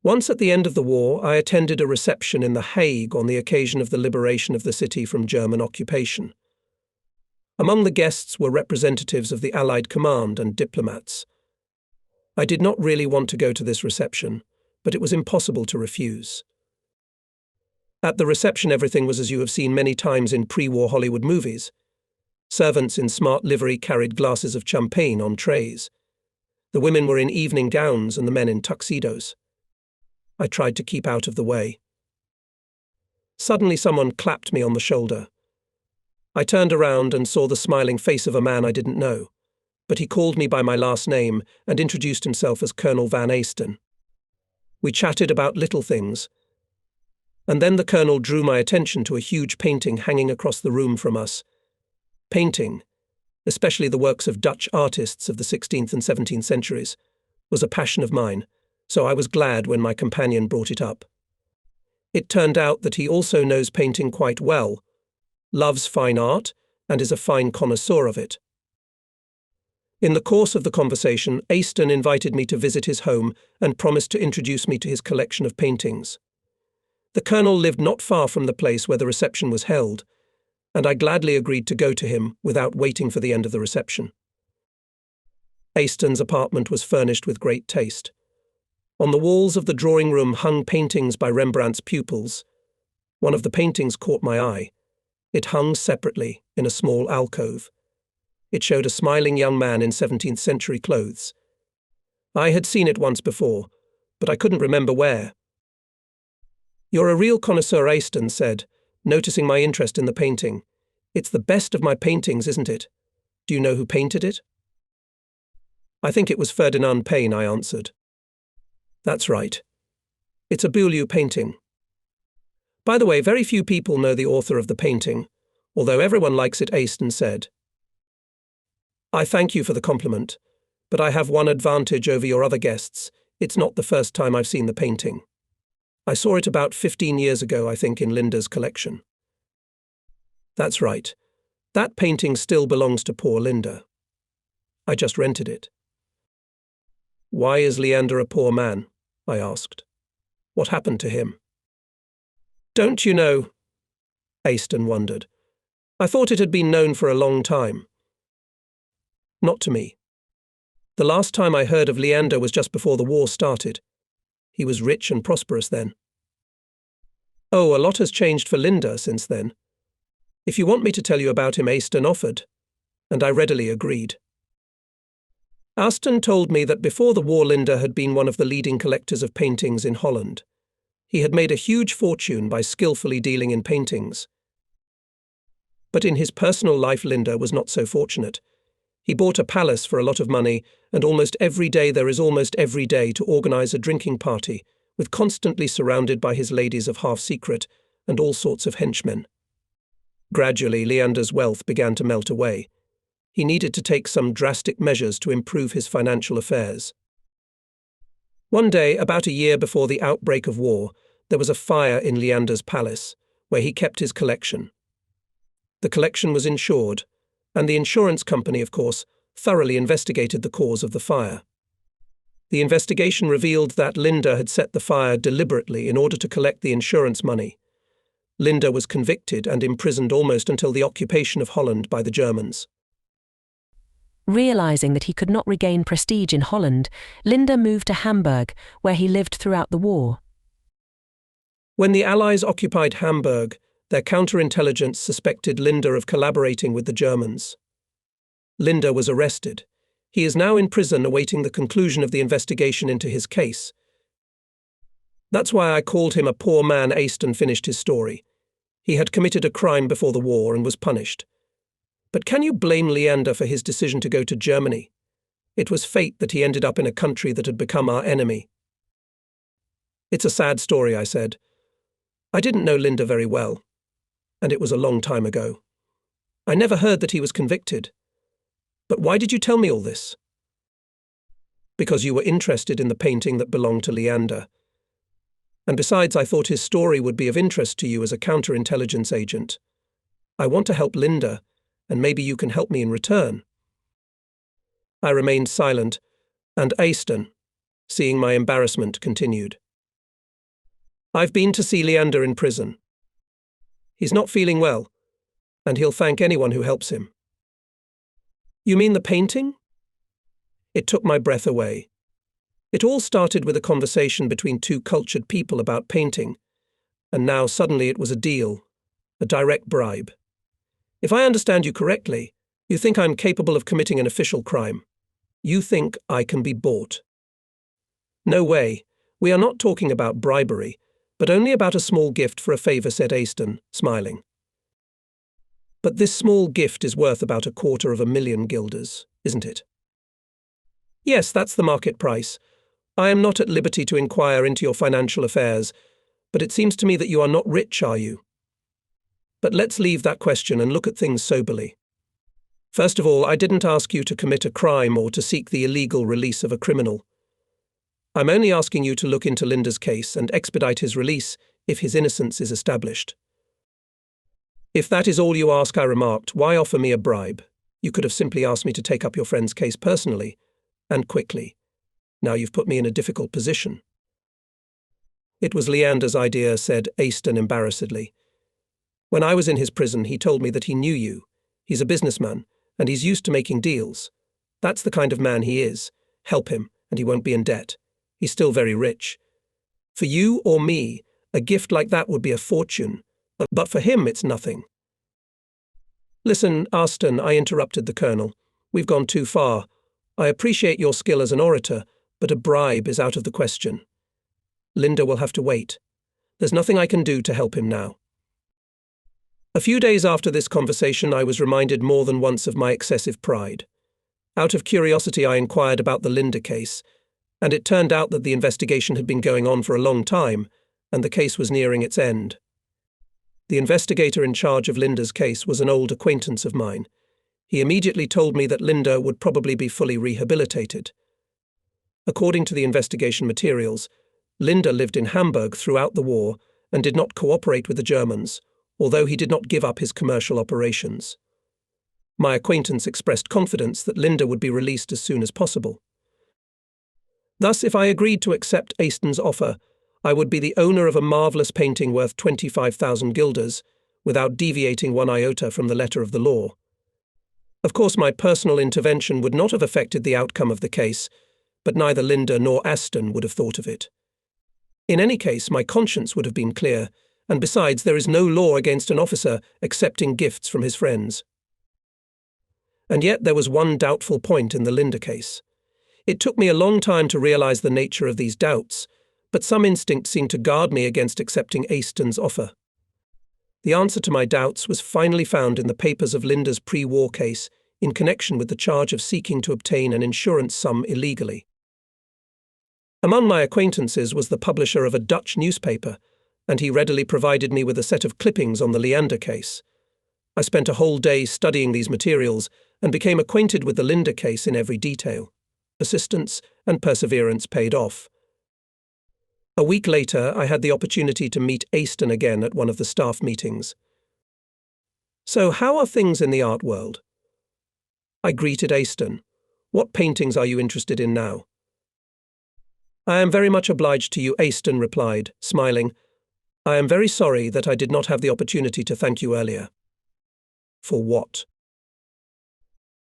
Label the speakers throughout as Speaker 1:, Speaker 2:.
Speaker 1: Once at the end of the war, I attended a reception in The Hague on the occasion of the liberation of the city from German occupation. Among the guests were representatives of the Allied command and diplomats. I did not really want to go to this reception, but it was impossible to refuse. At the reception, everything was as you have seen many times in pre-war Hollywood movies. Servants in smart livery carried glasses of champagne on trays. The women were in evening gowns and the men in tuxedos. I tried to keep out of the way. Suddenly someone clapped me on the shoulder. I turned around and saw the smiling face of a man I didn't know, but he called me by my last name and introduced himself as Colonel Van Easton. We chatted about little things, and then the colonel drew my attention to a huge painting hanging across the room from us. Painting, especially the works of Dutch artists of the 16th and 17th centuries, was a passion of mine, so I was glad when my companion brought it up. It turned out that he also knows painting quite well, loves fine art, and is a fine connoisseur of it. In the course of the conversation, Easton invited me to visit his home and promised to introduce me to his collection of paintings. The colonel lived not far from the place where the reception was held, and I gladly agreed to go to him without waiting for the end of the reception. Easton's apartment was furnished with great taste. On the walls of the drawing room hung paintings by Rembrandt's pupils. One of the paintings caught my eye. It hung separately in a small alcove. It showed a smiling young man in 17th century clothes. I had seen it once before, but I couldn't remember where. "You're a real connoisseur," Easton said, noticing my interest in the painting. "It's the best of my paintings, isn't it? Do you know who painted it?" "I think it was Ferdinand Payne," I answered. "That's right. It's a Beaulieu painting. By the way, very few people know the author of the painting, although everyone likes it," Easton said. "I thank you for the compliment, but I have one advantage over your other guests. It's not the first time I've seen the painting. I saw it about 15 years ago, I think, in Linda's collection." "That's right. That painting still belongs to poor Linda. I just rented it." "Why is Leander a poor man?" I asked. "What happened to him?" "Don't you know?" Easton wondered. "I thought it had been known for a long time." "Not to me. The last time I heard of Leander was just before the war started. He was rich and prosperous then." "Oh, a lot has changed for Linda since then. If you want me to tell you about him," Easton offered, and I readily agreed. Easton told me that before the war Linda had been one of the leading collectors of paintings in Holland. He had made a huge fortune by skillfully dealing in paintings. But in his personal life, Linda was not so fortunate. He bought a palace for a lot of money, and almost every day to organize a drinking party, with constantly surrounded by his ladies of half-secret and all sorts of henchmen. Gradually, Leander's wealth began to melt away. He needed to take some drastic measures to improve his financial affairs. One day, about a year before the outbreak of war, there was a fire in Leander's palace, where he kept his collection. The collection was insured, and the insurance company, of course, thoroughly investigated the cause of the fire. The investigation revealed that Linda had set the fire deliberately in order to collect the insurance money. Linda was convicted and imprisoned almost until the occupation of Holland by the Germans.
Speaker 2: Realizing that he could not regain prestige in Holland, Linda moved to Hamburg, where he lived throughout the war.
Speaker 1: When the Allies occupied Hamburg, their counterintelligence suspected Linda of collaborating with the Germans. Linda was arrested. He is now in prison awaiting the conclusion of the investigation into his case. "That's why I called him a poor man," Easton finished his story. "He had committed a crime before the war and was punished. But can you blame Leander for his decision to go to Germany? It was fate that he ended up in a country that had become our enemy." "It's a sad story," I said. "I didn't know Linda very well, and it was a long time ago. I never heard that he was convicted. But why did you tell me all this?" "Because you were interested in the painting that belonged to Leander. And besides, I thought his story would be of interest to you as a counterintelligence agent. I want to help Linda, and maybe you can help me in return." I remained silent, and Easton, seeing my embarrassment, continued. I've been to see Leander in prison. He's not feeling well, and he'll thank anyone who helps him. You mean the painting? It took my breath away. It all started with a conversation between two cultured people about painting, and now suddenly it was a deal, a direct bribe. If I understand you correctly, you think I'm capable of committing an official crime. You think I can be bought. No way. We are not talking about bribery, but only about a small gift for a favour, said Aston, smiling. But this small gift is worth about 250,000 guilders, isn't it? Yes, that's the market price. I am not at liberty to inquire into your financial affairs, but it seems to me that you are not rich, are you? But let's leave that question and look at things soberly. First of all, I didn't ask you to commit a crime or to seek the illegal release of a criminal. I'm only asking you to look into Linda's case and expedite his release if his innocence is established. If that is all you ask, I remarked, why offer me a bribe? You could have simply asked me to take up your friend's case personally, and quickly. Now you've put me in a difficult position. It was Leander's idea, said Aston embarrassedly. When I was in his prison, he told me that he knew you. He's a businessman, and he's used to making deals. That's the kind of man he is. Help him, and he won't be in debt. He's still very rich. For you or me, a gift like that would be a fortune, but for him it's nothing. Listen, Aston, I interrupted the colonel. We've gone too far. I appreciate your skill as an orator, but a bribe is out of the question. Linda will have to wait. There's nothing I can do to help him now. A few days after this conversation, I was reminded more than once of my excessive pride. Out of curiosity, I inquired about the Linda case, and it turned out that the investigation had been going on for a long time, and the case was nearing its end. The investigator in charge of Linda's case was an old acquaintance of mine. He immediately told me that Linda would probably be fully rehabilitated. According to the investigation materials, Linda lived in Hamburg throughout the war and did not cooperate with the Germans, although he did not give up his commercial operations. My acquaintance expressed confidence that Linda would be released as soon as possible. Thus, if I agreed to accept Aston's offer, I would be the owner of a marvellous painting worth 25,000 guilders, without deviating one iota from the letter of the law. Of course, my personal intervention would not have affected the outcome of the case, but neither Linda nor Aston would have thought of it. In any case, my conscience would have been clear, and besides, there is no law against an officer accepting gifts from his friends. And yet there was one doubtful point in the Linda case. It took me a long time to realize the nature of these doubts, but some instinct seemed to guard me against accepting Aston's offer. The answer to my doubts was finally found in the papers of Linda's pre-war case in connection with the charge of seeking to obtain an insurance sum illegally. Among my acquaintances was the publisher of a Dutch newspaper, and he readily provided me with a set of clippings on the Leander case. I spent a whole day studying these materials and became acquainted with the Linda case in every detail. Persistence and perseverance paid off. A week later, I had the opportunity to meet Aston again at one of the staff meetings. So, how are things in the art world? I greeted Aston. What paintings are you interested in now? I am very much obliged to you, Aston replied, smiling. I am very sorry that I did not have the opportunity to thank you earlier. For what?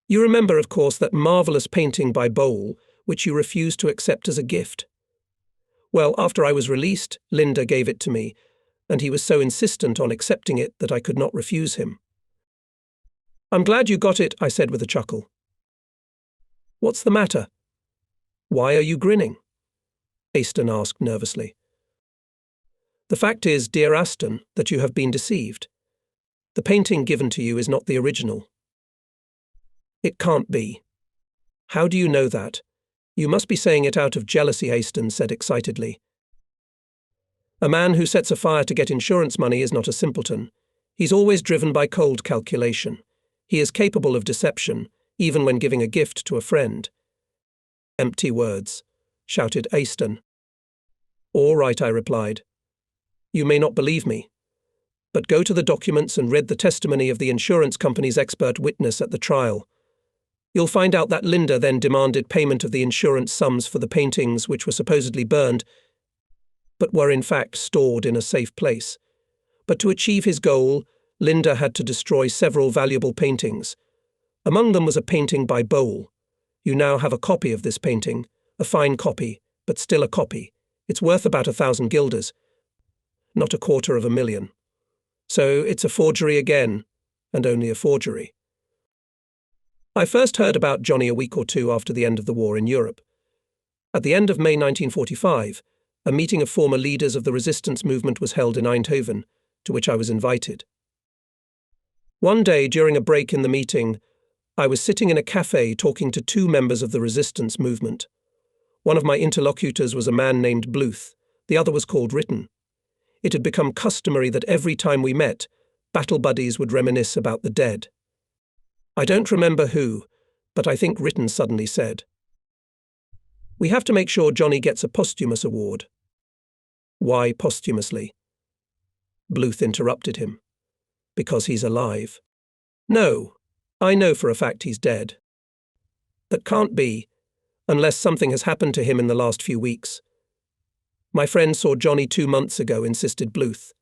Speaker 1: You remember, of course, that marvellous painting by Bowl, which you refused to accept as a gift. Well, after I was released, Linda gave it to me, and he was so insistent on accepting it that I could not refuse him. I'm glad you got it, I said with a chuckle. What's the matter? Why are you grinning? Aston asked nervously. The fact is, dear Aston, that you have been deceived. The painting given to you is not the original. It can't be. How do you know that? You must be saying it out of jealousy, Aston said excitedly. A man who sets a fire to get insurance money is not a simpleton. He's always driven by cold calculation. He is capable of deception, even when giving a gift to a friend. Empty words, shouted Aston. All right, I replied. You may not believe me, but go to the documents and read the testimony of the insurance company's expert witness at the trial. You'll find out that Linda then demanded payment of the insurance sums for the paintings which were supposedly burned. but were in fact stored in a safe place. But to achieve his goal, Linda had to destroy several valuable paintings. Among them was a painting by Bowl. You now have a copy of this painting, a fine copy, but still a copy. It's worth about 1,000 guilders, not 250,000. So it's a forgery again, and only a forgery. I first heard about Johnny a week or two after the end of the war in Europe. At the end of May 1945, a meeting of former leaders of the resistance movement was held in Eindhoven, to which I was invited. One day, during a break in the meeting, I was sitting in a cafe talking to two members of the resistance movement. One of my interlocutors was a man named Bluth, the other was called Ritten. It had become customary that every time we met, battle buddies would reminisce about the dead. I don't remember who, but I think Ritten suddenly said, "We have to make sure Johnny gets a posthumous award." "Why posthumously?" Bluth interrupted him. "Because he's alive." "No, I know for a fact he's dead." "That can't be, unless something has happened to him in the last few weeks." "My friend saw Johnny 2 months ago," insisted Bluth.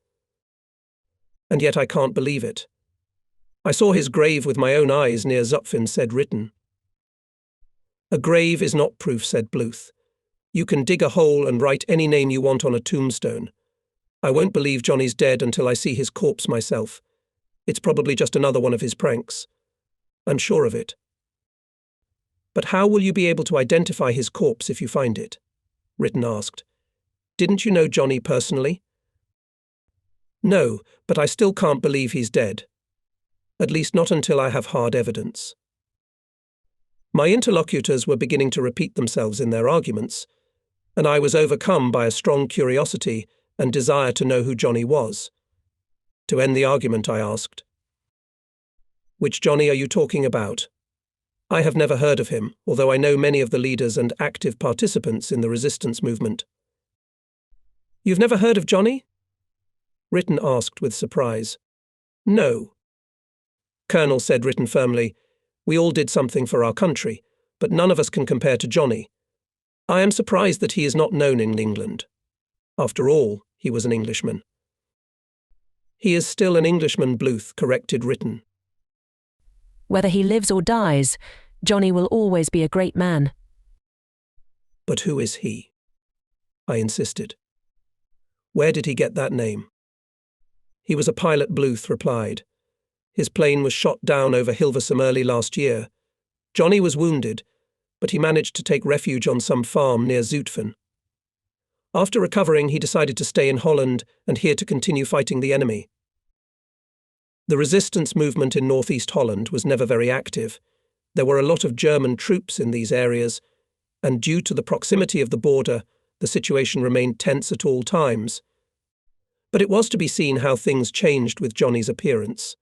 Speaker 1: "And yet I can't believe it." "I saw his grave with my own eyes near Zutphen," said Ritten. "A grave is not proof," said Bluth. "You can dig a hole and write any name you want on a tombstone. I won't believe Johnny's dead until I see his corpse myself. It's probably just another one of his pranks. I'm sure of it." "But how will you be able to identify his corpse if you find it?" Ritten asked. "Didn't you know Johnny personally?" "No, but I still can't believe he's dead. At least not until I have hard evidence." My interlocutors were beginning to repeat themselves in their arguments, and I was overcome by a strong curiosity and desire to know who Johnny was. To end the argument, I asked, "Which Johnny are you talking about? I have never heard of him, although I know many of the leaders and active participants in the resistance movement." "You've never heard of Johnny?" Ritten asked with surprise. "No." "Colonel," said Ritten firmly, "we all did something for our country, but none of us can compare to Johnny. I am surprised that he is not known in England. After all, he was an Englishman." "He is still an Englishman," Bluth corrected Ritten.
Speaker 2: Whether he lives or dies, Johnny will always be a great man.
Speaker 1: "But who is he?" I insisted. "Where did he get that name?" "He was a pilot," Bluth replied. "His plane was shot down over Hilversum early last year. Johnny was wounded, but he managed to take refuge on some farm near Zutphen. After recovering, he decided to stay in Holland and here to continue fighting the enemy." The resistance movement in northeast Holland was never very active. There were a lot of German troops in these areas, and due to the proximity of the border, the situation remained tense at all times. But it was to be seen how things changed with Johnny's appearance.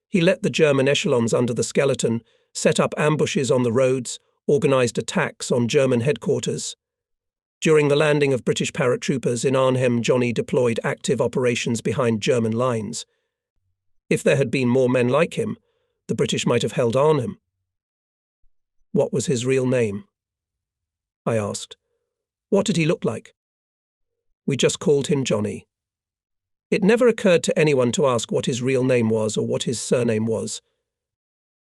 Speaker 1: He let the German echelons under the skeleton, set up ambushes on the roads, organised attacks on German headquarters. During the landing of British paratroopers in Arnhem, Johnny deployed active operations behind German lines. If there had been more men like him, the British might have held Arnhem. "What was his real name?" I asked. "What did he look like?" "We just called him Johnny." It never occurred to anyone to ask what his real name was or what his surname was.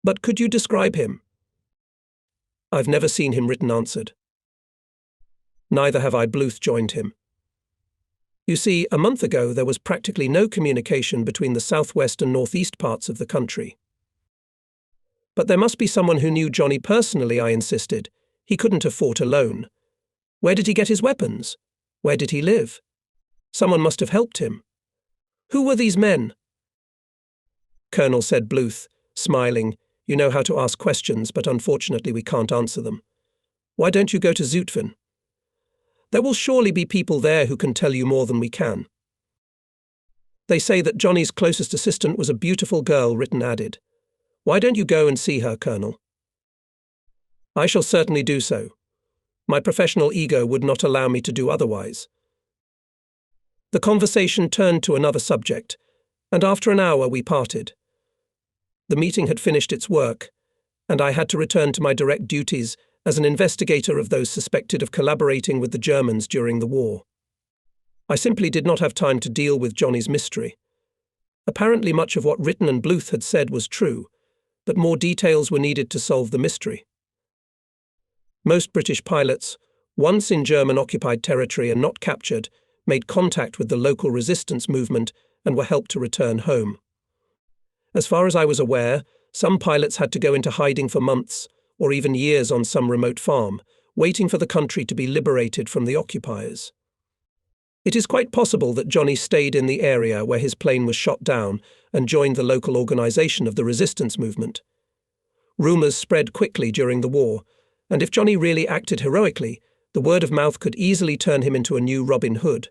Speaker 1: "But could you describe him?" "I've never seen him," Ritten answered. "Neither have I," Bluth joined him. "You see, a month ago there was practically no communication between the southwest and northeast parts of the country." "But there must be someone who knew Johnny personally," I insisted. "He couldn't have fought alone. Where did he get his weapons? Where did he live? Someone must have helped him. Who were these men?" "Colonel," said Bluth, smiling, "you know how to ask questions, but unfortunately we can't answer them. Why don't you go to Zutphen? There will surely be people there who can tell you more than we can." "They say that Johnny's closest assistant was a beautiful girl," Ritten added. "Why don't you go and see her, Colonel?" "I shall certainly do so. My professional ego would not allow me to do otherwise." The conversation turned to another subject, and after an hour we parted. The meeting had finished its work, and I had to return to my direct duties as an investigator of those suspected of collaborating with the Germans during the war. I simply did not have time to deal with Johnny's mystery. Apparently much of what Written and Bluth had said was true, but more details were needed to solve the mystery. Most British pilots, once in German-occupied territory and not captured, made contact with the local resistance movement and were helped to return home. As far as I was aware, some pilots had to go into hiding for months, or even years on some remote farm, waiting for the country to be liberated from the occupiers. It is quite possible that Johnny stayed in the area where his plane was shot down and joined the local organisation of the resistance movement. Rumours spread quickly during the war, and if Johnny really acted heroically, the word of mouth could easily turn him into a new Robin Hood.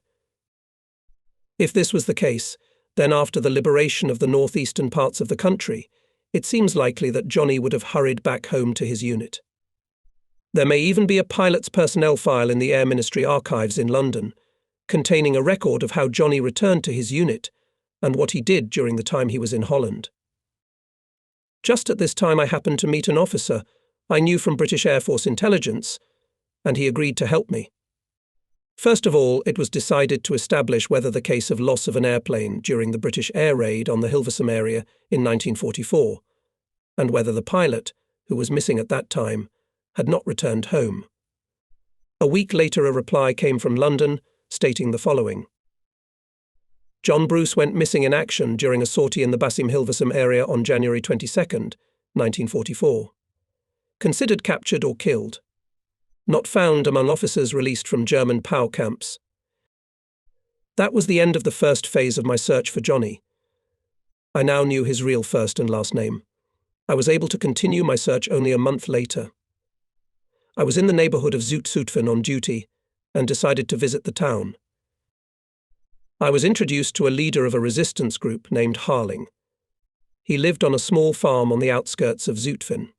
Speaker 1: If this was the case, then after the liberation of the northeastern parts of the country, it seems likely that Johnny would have hurried back home to his unit. There may even be a pilot's personnel file in the Air Ministry archives in London, containing a record of how Johnny returned to his unit and what he did during the time he was in Holland. Just at this time I happened to meet an officer I knew from British Air Force intelligence, and he agreed to help me. First of all, it was decided to establish whether the case of loss of an airplane during the British air raid on the Hilversum area in 1944, and whether the pilot, who was missing at that time, had not returned home. A week later a reply came from London stating the following. John Bruce went missing in action during a sortie in the Basim Hilversum area on January 22, 1944. Considered captured or killed. Not found among officers released from German POW camps. That was the end of the first phase of my search for Johnny. I now knew his real first and last name. I was able to continue my search only a month later. I was in the neighbourhood of Zutphen on duty and decided to visit the town. I was introduced to a leader of a resistance group named Harling. He lived on a small farm on the outskirts of Zutphen.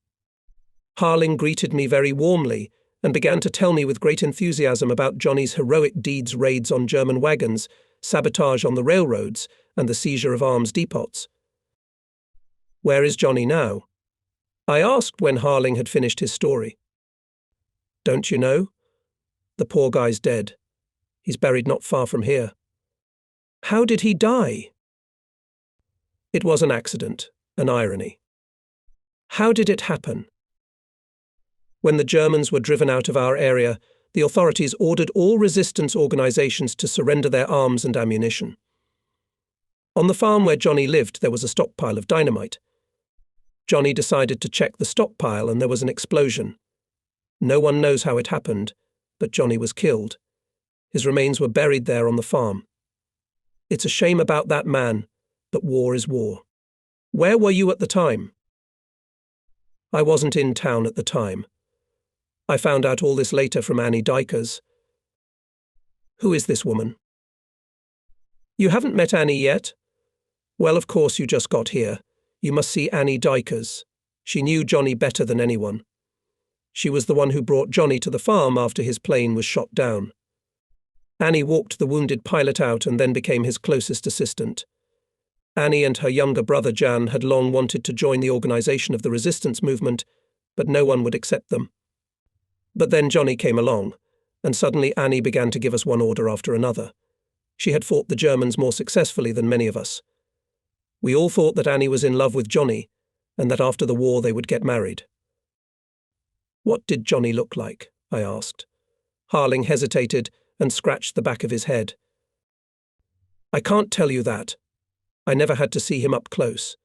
Speaker 1: Harling greeted me very warmly and began to tell me with great enthusiasm about Johnny's heroic deeds, raids on German wagons, sabotage on the railroads, and the seizure of arms depots. Where is Johnny now? I asked when Harling had finished his story. Don't you know? The poor guy's dead. He's buried not far from here. How did he die? It was an accident, an irony. How did it happen? When the Germans were driven out of our area, the authorities ordered all resistance organizations to surrender their arms and ammunition. On the farm where Johnny lived, there was a stockpile of dynamite. Johnny decided to check the stockpile and there was an explosion. No one knows how it happened, but Johnny was killed. His remains were buried there on the farm. It's a shame about that man, but war is war. Where were you at the time? I wasn't in town at the time. I found out all this later from Annie Dykers. Who is this woman? You haven't met Annie yet? Well, of course you just got here. You must see Annie Dykers. She knew Johnny better than anyone. She was the one who brought Johnny to the farm after his plane was shot down. Annie walked the wounded pilot out and then became his closest assistant. Annie and her younger brother Jan had long wanted to join the organization of the resistance movement, but no one would accept them. But then Johnny came along, and suddenly Annie began to give us one order after another. She had fought the Germans more successfully than many of us. We all thought that Annie was in love with Johnny, and that after the war they would get married. What did Johnny look like? I asked. Harling hesitated and scratched the back of his head. I can't tell you that. I never had to see him up close.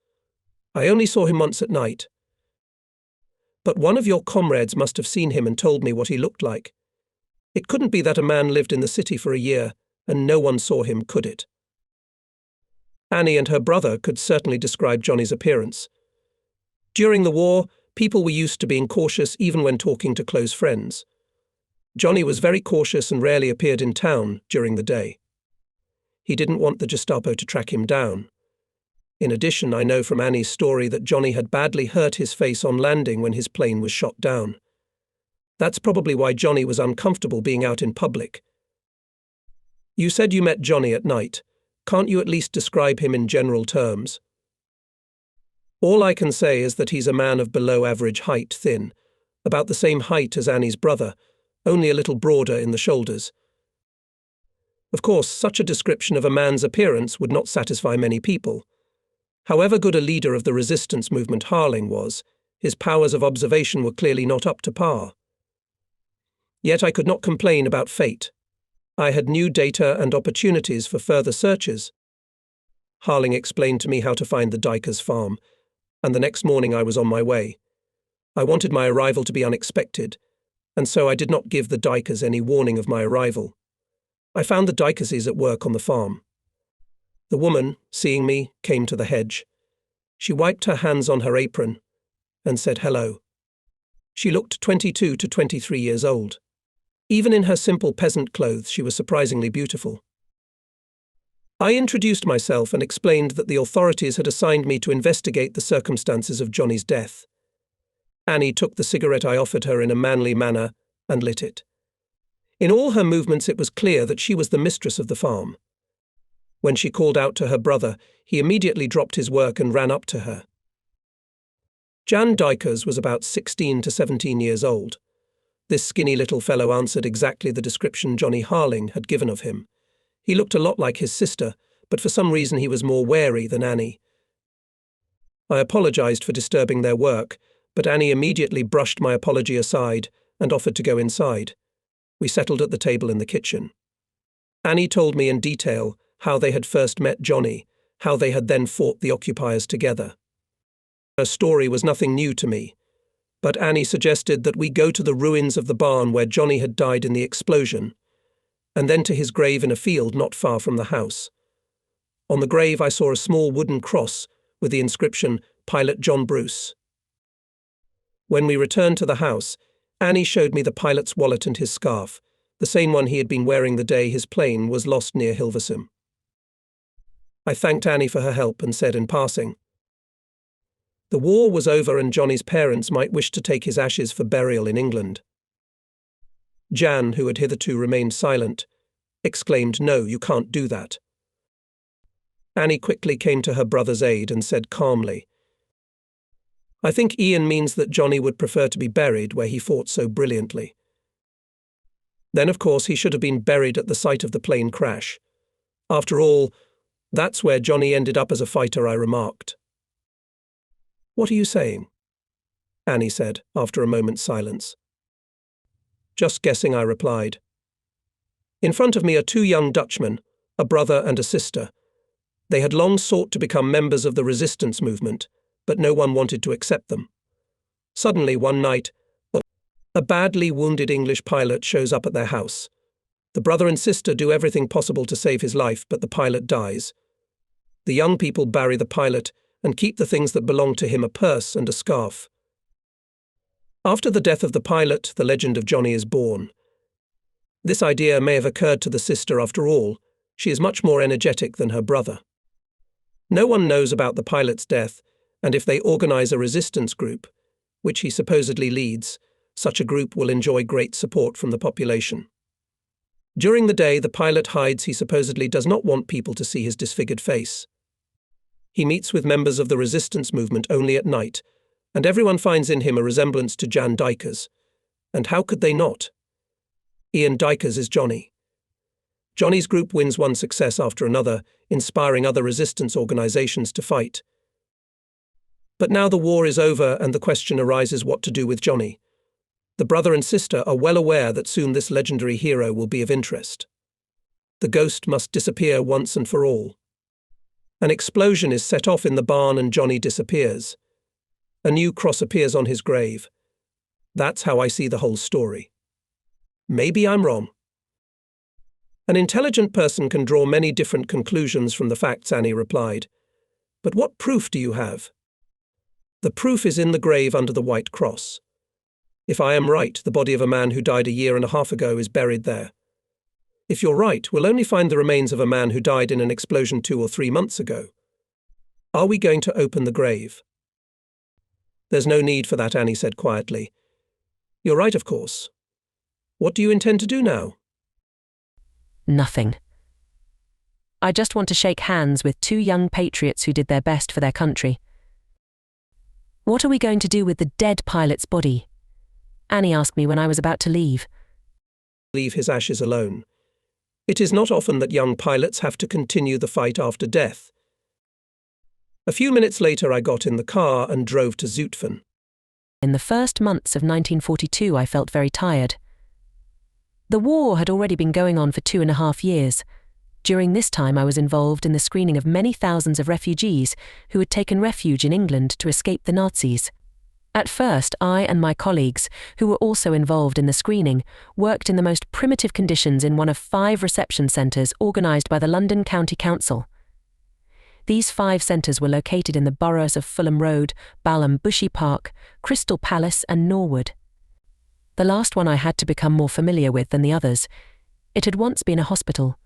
Speaker 1: I only saw him once at night. But one of your comrades must have seen him and told me what he looked like. It couldn't be that a man lived in the city for a year and no one saw him, could it? Annie and her brother could certainly describe Johnny's appearance. During the war, people were used to being cautious even when talking to close friends. Johnny was very cautious and rarely appeared in town during the day. He didn't want the Gestapo to track him down. In addition, I know from Annie's story that Johnny had badly hurt his face on landing when his plane was shot down. That's probably why Johnny was uncomfortable being out in public. You said you met Johnny at night. Can't you at least describe him in general terms? All I can say is that he's a man of below average height, thin, about the same height as Annie's brother, only a little broader in the shoulders. Of course, such a description of a man's appearance would not satisfy many people. However good a leader of the resistance movement Harling was, his powers of observation were clearly not up to par. Yet I could not complain about fate. I had new data and opportunities for further searches. Harling explained to me how to find the Dykers' farm, and the next morning I was on my way. I wanted my arrival to be unexpected, and so I did not give the Dykers any warning of my arrival. I found the Dykerses at work on the farm. The woman, seeing me, came to the hedge. She wiped her hands on her apron and said hello. She looked 22 to 23 years old. Even in her simple peasant clothes, she was surprisingly beautiful. I introduced myself and explained that the authorities had assigned me to investigate the circumstances of Johnny's death. Annie took the cigarette I offered her in a manly manner and lit it. In all her movements it was clear that she was the mistress of the farm. When she called out to her brother, he immediately dropped his work and ran up to her. Jan Dykers was about 16 to 17 years old. This skinny little fellow answered exactly the description Johnny Harling had given of him. He looked a lot like his sister, but for some reason he was more wary than Annie. I apologized for disturbing their work, but Annie immediately brushed my apology aside and offered to go inside. We settled at the table in the kitchen. Annie told me in detail how they had first met Johnny, how they had then fought the occupiers together. Her story was nothing new to me, but Annie suggested that we go to the ruins of the barn where Johnny had died in the explosion, and then to his grave in a field not far from the house. On the grave I saw a small wooden cross with the inscription, Pilot John Bruce. When we returned to the house, Annie showed me the pilot's wallet and his scarf, the same one he had been wearing the day his plane was lost near Hilversum. I thanked Annie for her help and said in passing, the war was over and Johnny's parents might wish to take his ashes for burial in England. Jan, who had hitherto remained silent, exclaimed, "No, you can't do that." Annie quickly came to her brother's aid and said calmly, "I think Ian means that Johnny would prefer to be buried where he fought so brilliantly. Then, of course, he should have been buried at the site of the plane crash. After all, that's where Johnny ended up as a fighter," I remarked. "What are you saying?" Annie said, after a moment's silence. "Just guessing," I replied. "In front of me are two young Dutchmen, a brother and a sister. They had long sought to become members of the resistance movement, but no one wanted to accept them. Suddenly, one night, a badly wounded English pilot shows up at their house. The brother and sister do everything possible to save his life, but the pilot dies. The young people bury the pilot and keep the things that belong to him, a purse and a scarf. After the death of the pilot, the legend of Johnny is born. This idea may have occurred to the sister after all. She is much more energetic than her brother. No one knows about the pilot's death, and if they organize a resistance group, which he supposedly leads, such a group will enjoy great support from the population. During the day, the pilot hides. He supposedly does not want people to see his disfigured face. He meets with members of the resistance movement only at night, and everyone finds in him a resemblance to Jan Dykers. And how could they not? Ian Dykers is Johnny. Johnny's group wins one success after another, inspiring other resistance organizations to fight. But now the war is over and the question arises what to do with Johnny. The brother and sister are well aware that soon this legendary hero will be of interest. The ghost must disappear once and for all. An explosion is set off in the barn and Johnny disappears. A new cross appears on his grave. That's how I see the whole story. Maybe I'm wrong. An intelligent person can draw many different conclusions from the facts, Annie replied. But what proof do you have? The proof is in the grave under the white cross. If I am right, the body of a man who died a year and a half ago is buried there. If you're right, we'll only find the remains of a man who died in an explosion 2 or 3 months ago. Are we going to open the grave? There's no need for that, Annie said quietly. You're right, of course. What do you intend to do now?
Speaker 2: Nothing. I just want to shake hands with two young patriots who did their best for their country. What are we going to do with the dead pilot's body? Annie asked me when I was about to leave.
Speaker 1: Leave his ashes alone. It is not often that young pilots have to continue the fight after death. A few minutes later, I got in the car and drove to Zutphen.
Speaker 2: In the first months of 1942, I felt very tired. The war had already been going on for 2.5 years. During this time, I was involved in the screening of many thousands of refugees who had taken refuge in England to escape the Nazis. At first, I and my colleagues, who were also involved in the screening, worked in the most primitive conditions in one of 5 reception centres organised by the London County Council. These 5 centres were located in the boroughs of Fulham Road, Balham Bushy Park, Crystal Palace and Norwood. The last one I had to become more familiar with than the others. It had once been a hospital.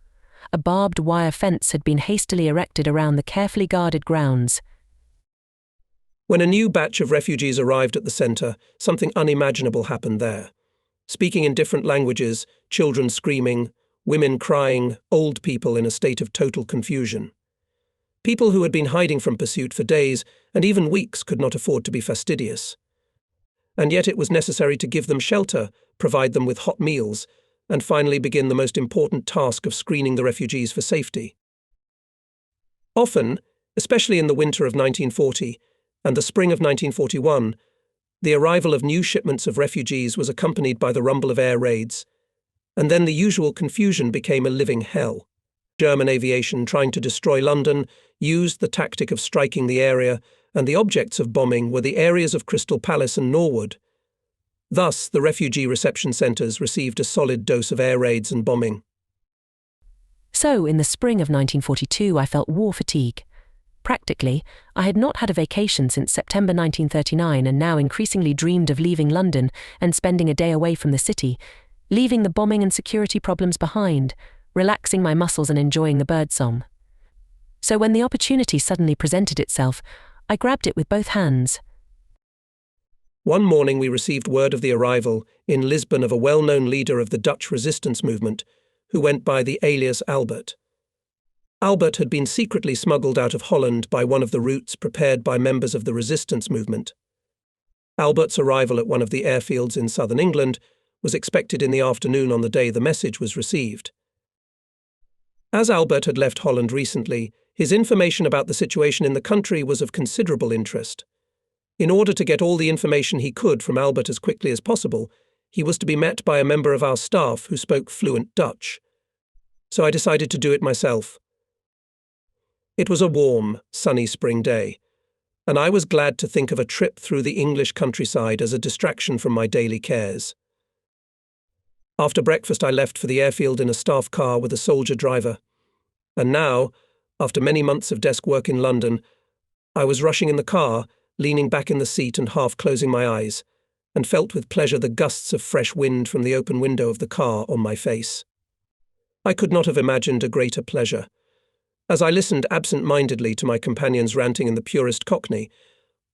Speaker 2: A barbed wire fence had been hastily erected around the carefully guarded grounds.
Speaker 1: When a new batch of refugees arrived at the centre, something unimaginable happened there. Speaking in different languages, children screaming, women crying, old people in a state of total confusion. People who had been hiding from pursuit for days and even weeks could not afford to be fastidious. And yet it was necessary to give them shelter, provide them with hot meals, and finally begin the most important task of screening the refugees for safety. Often, especially in the winter of 1940, and the spring of 1941, the arrival of new shipments of refugees was accompanied by the rumble of air raids, and then the usual confusion became a living hell. German aviation, trying to destroy London, used the tactic of striking the area, and the objects of bombing were the areas of Crystal Palace and Norwood. Thus, the refugee reception centres received a solid dose of air raids and bombing.
Speaker 2: So, in the spring of 1942, I felt war fatigue. Practically, I had not had a vacation since September 1939 and now increasingly dreamed of leaving London and spending a day away from the city, leaving the bombing and security problems behind, relaxing my muscles and enjoying the birdsong. So when the opportunity suddenly presented itself, I grabbed it with both hands.
Speaker 1: One morning we received word of the arrival in Lisbon of a well-known leader of the Dutch resistance movement, who went by the alias Albert. Albert had been secretly smuggled out of Holland by one of the routes prepared by members of the resistance movement. Albert's arrival at one of the airfields in southern England was expected in the afternoon on the day the message was received. As Albert had left Holland recently, his information about the situation in the country was of considerable interest. In order to get all the information he could from Albert as quickly as possible, he was to be met by a member of our staff who spoke fluent Dutch. So I decided to do it myself. It was a warm, sunny spring day, and I was glad to think of a trip through the English countryside as a distraction from my daily cares. After breakfast, I left for the airfield in a staff car with a soldier driver. And now, after many months of desk work in London, I was rushing in the car, leaning back in the seat and half closing my eyes, and felt with pleasure the gusts of fresh wind from the open window of the car on my face. I could not have imagined a greater pleasure. As I listened absent-mindedly to my companions ranting in the purest Cockney,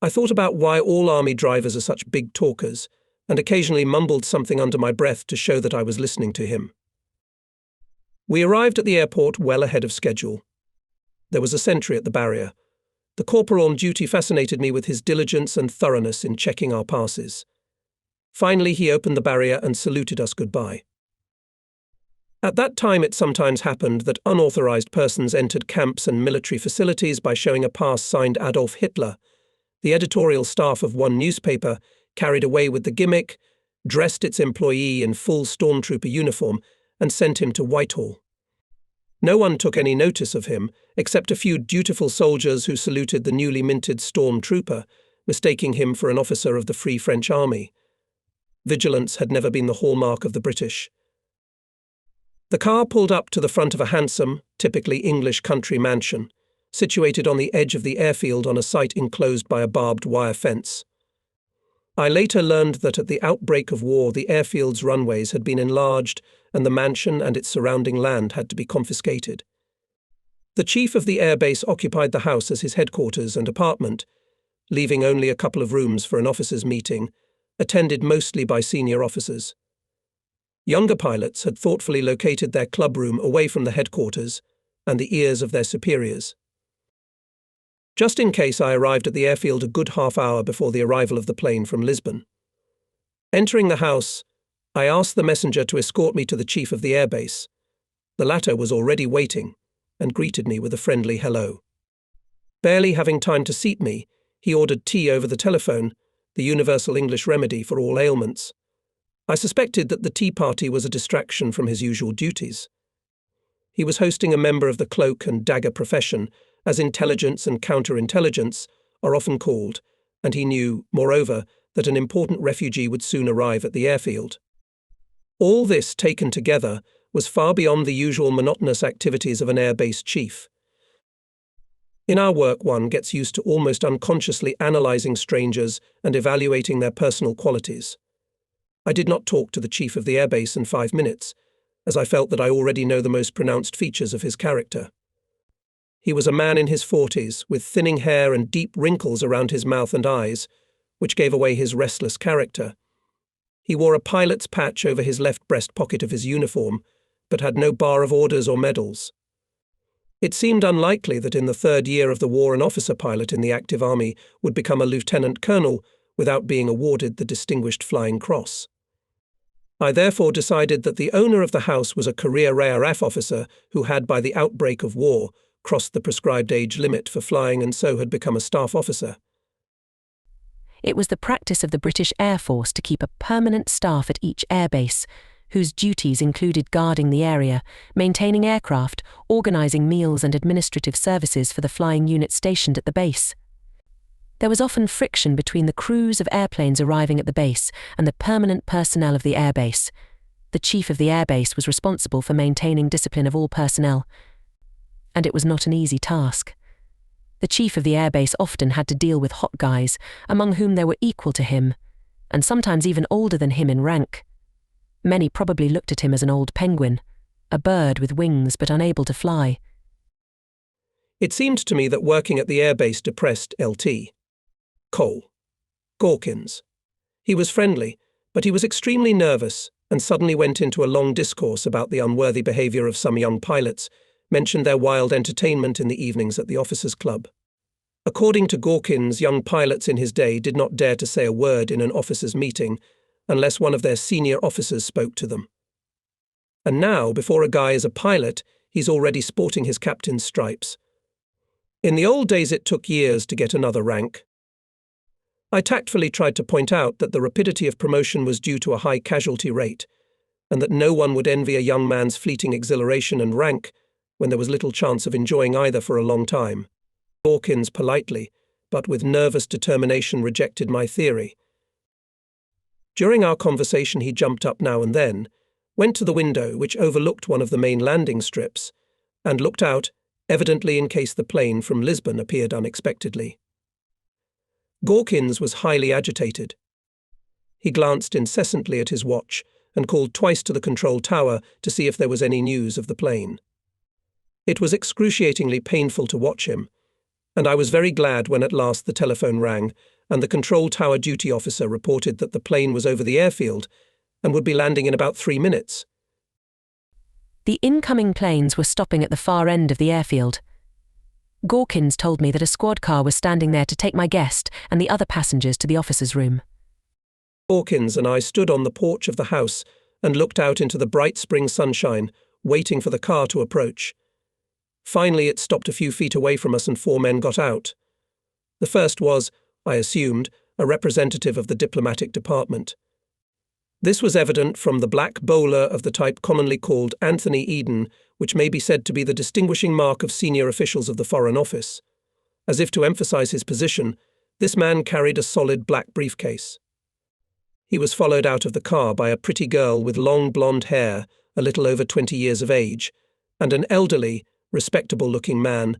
Speaker 1: I thought about why all army drivers are such big talkers, and occasionally mumbled something under my breath to show that I was listening to him. We arrived at the airport well ahead of schedule. There was a sentry at the barrier. The corporal on duty fascinated me with his diligence and thoroughness in checking our passes. Finally, he opened the barrier and saluted us goodbye. At that time, it sometimes happened that unauthorized persons entered camps and military facilities by showing a pass signed Adolf Hitler. The editorial staff of one newspaper, carried away with the gimmick, dressed its employee in full stormtrooper uniform and sent him to Whitehall. No one took any notice of him, except a few dutiful soldiers who saluted the newly minted stormtrooper, mistaking him for an officer of the Free French Army. Vigilance had never been the hallmark of the British. The car pulled up to the front of a handsome, typically English country mansion, situated on the edge of the airfield on a site enclosed by a barbed wire fence. I later learned that at the outbreak of war, the airfield's runways had been enlarged and the mansion and its surrounding land had to be confiscated. The chief of the airbase occupied the house as his headquarters and apartment, leaving only a couple of rooms for an officers' meeting, attended mostly by senior officers. Younger pilots had thoughtfully located their club room away from the headquarters and the ears of their superiors. Just in case, I arrived at the airfield a good half hour before the arrival of the plane from Lisbon. Entering the house, I asked the messenger to escort me to the chief of the airbase. The latter was already waiting and greeted me with a friendly hello. Barely having time to seat me, he ordered tea over the telephone, the universal English remedy for all ailments. I suspected that the tea party was a distraction from his usual duties. He was hosting a member of the cloak and dagger profession, as intelligence and counterintelligence are often called, and he knew, moreover, that an important refugee would soon arrive at the airfield. All this, taken together, was far beyond the usual monotonous activities of an air-base chief. In our work, one gets used to almost unconsciously analysing strangers and evaluating their personal qualities. I did not talk to the chief of the airbase in 5 minutes, as I felt that I already know the most pronounced features of his character. He was a man in his 40s, with thinning hair and deep wrinkles around his mouth and eyes, which gave away his restless character. He wore a pilot's patch over his left breast pocket of his uniform, but had no bar of orders or medals. It seemed unlikely that in the 3rd year of the war an officer pilot in the active army would become a lieutenant colonel without being awarded the Distinguished Flying Cross. I therefore decided that the owner of the house was a career RAF officer who had, by the outbreak of war, crossed the prescribed age limit for flying and so had become a staff officer.
Speaker 2: It was the practice of the British Air Force to keep a permanent staff at each airbase, whose duties included guarding the area, maintaining aircraft, organising meals and administrative services for the flying units stationed at the base. There was often friction between the crews of airplanes arriving at the base and the permanent personnel of the airbase. The chief of the airbase was responsible for maintaining discipline of all personnel, and it was not an easy task. The chief of the airbase often had to deal with hot guys, among whom there were equal to him, and sometimes even older than him in rank. Many probably looked at him as an old penguin, a bird with wings but unable to fly.
Speaker 1: It seemed to me that working at the airbase depressed Lt. Cole. Gawkins. He was friendly, but he was extremely nervous and suddenly went into a long discourse about the unworthy behaviour of some young pilots, mentioned their wild entertainment in the evenings at the officers' club. According to Gawkins, young pilots in his day did not dare to say a word in an officers' meeting unless one of their senior officers spoke to them. And now, before a guy is a pilot, he's already sporting his captain's stripes. In the old days it took years to get another rank. I tactfully tried to point out that the rapidity of promotion was due to a high casualty rate, and that no one would envy a young man's fleeting exhilaration and rank when there was little chance of enjoying either for a long time. Gawkins politely, but with nervous determination, rejected my theory. During our conversation he jumped up now and then, went to the window which overlooked one of the main landing strips, and looked out, evidently in case the plane from Lisbon appeared unexpectedly. Gawkins was highly agitated. He glanced incessantly at his watch and called twice to the control tower to see if there was any news of the plane. It was excruciatingly painful to watch him, and I was very glad when at last the telephone rang and the control tower duty officer reported that the plane was over the airfield and would be landing in about 3 minutes.
Speaker 2: The incoming planes were stopping at the far end of the airfield. Gawkins told me that a squad car was standing there to take my guest and the other passengers to the officers' room.
Speaker 1: Gawkins and I stood on the porch of the house and looked out into the bright spring sunshine, waiting for the car to approach. Finally it stopped a few feet away from us and 4 men got out. The first was, I assumed, a representative of the diplomatic department. This was evident from the black bowler of the type commonly called Anthony Eden, which may be said to be the distinguishing mark of senior officials of the Foreign Office. As if to emphasize his position, this man carried a solid black briefcase. He was followed out of the car by a pretty girl with long blonde hair, a little over 20 years of age, and an elderly, respectable-looking man,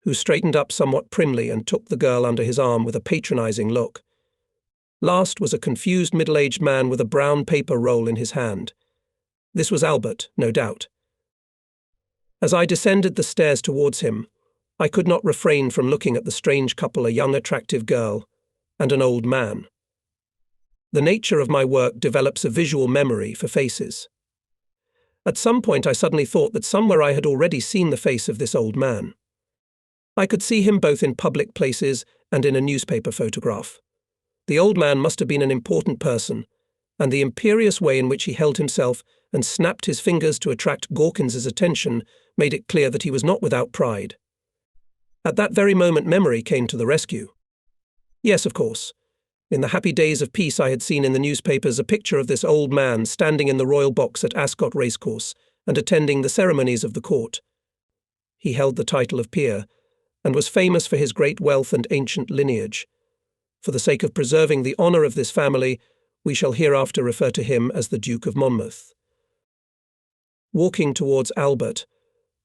Speaker 1: who straightened up somewhat primly and took the girl under his arm with a patronizing look. Last was a confused middle-aged man with a brown paper roll in his hand. This was Albert, no doubt. As I descended the stairs towards him, I could not refrain from looking at the strange couple, a young attractive girl and an old man. The nature of my work develops a visual memory for faces. At some point I suddenly thought that somewhere I had already seen the face of this old man. I could see him both in public places and in a newspaper photograph. The old man must have been an important person, and the imperious way in which he held himself and snapped his fingers to attract Gawkins's attention made it clear that he was not without pride. At that very moment, memory came to the rescue. Yes, of course. In the happy days of peace I had seen in the newspapers a picture of this old man standing in the royal box at Ascot Racecourse and attending the ceremonies of the court. He held the title of peer, and was famous for his great wealth and ancient lineage. For the sake of preserving the honour of this family, we shall hereafter refer to him as the Duke of Monmouth. Walking towards Albert,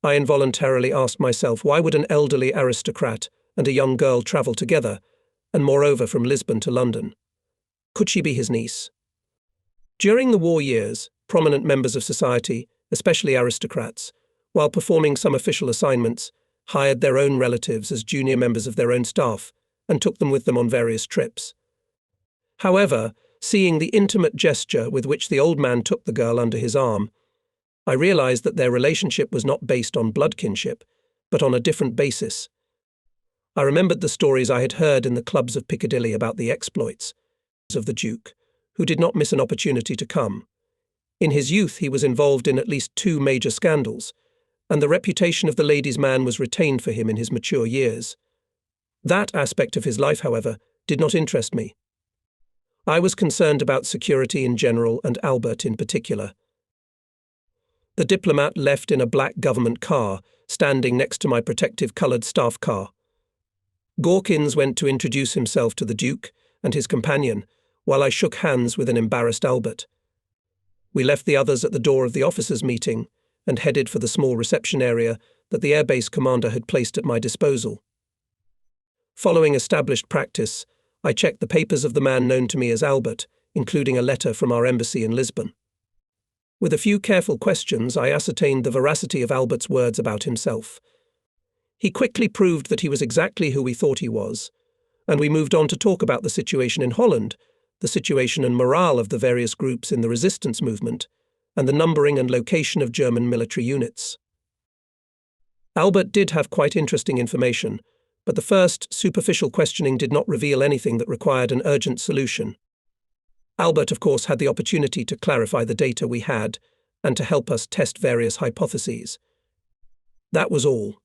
Speaker 1: I involuntarily asked myself, why would an elderly aristocrat and a young girl travel together, and moreover from Lisbon to London? Could she be his niece? During the war years, prominent members of society, especially aristocrats, while performing some official assignments, hired their own relatives as junior members of their own staff and took them with them on various trips. However, seeing the intimate gesture with which the old man took the girl under his arm, I realized that their relationship was not based on blood kinship, but on a different basis. I remembered the stories I had heard in the clubs of Piccadilly about the exploits of the Duke, who did not miss an opportunity to come. In his youth he was involved in at least 2 major scandals, and the reputation of the ladies' man was retained for him in his mature years. That aspect of his life, however, did not interest me. I was concerned about security in general and Albert in particular. The diplomat left in a black government car, standing next to my protective coloured staff car. Gawkins went to introduce himself to the Duke and his companion, while I shook hands with an embarrassed Albert. We left the others at the door of the officers' meeting and headed for the small reception area that the airbase commander had placed at my disposal. Following established practice, I checked the papers of the man known to me as Albert, including a letter from our embassy in Lisbon. With a few careful questions, I ascertained the veracity of Albert's words about himself. He quickly proved that he was exactly who we thought he was, and we moved on to talk about the situation in Holland, the situation and morale of the various groups in the resistance movement, and the numbering and location of German military units. Albert did have quite interesting information, but the first superficial questioning did not reveal anything that required an urgent solution. Albert, of course, had the opportunity to clarify the data we had and to help us test various hypotheses. That was all.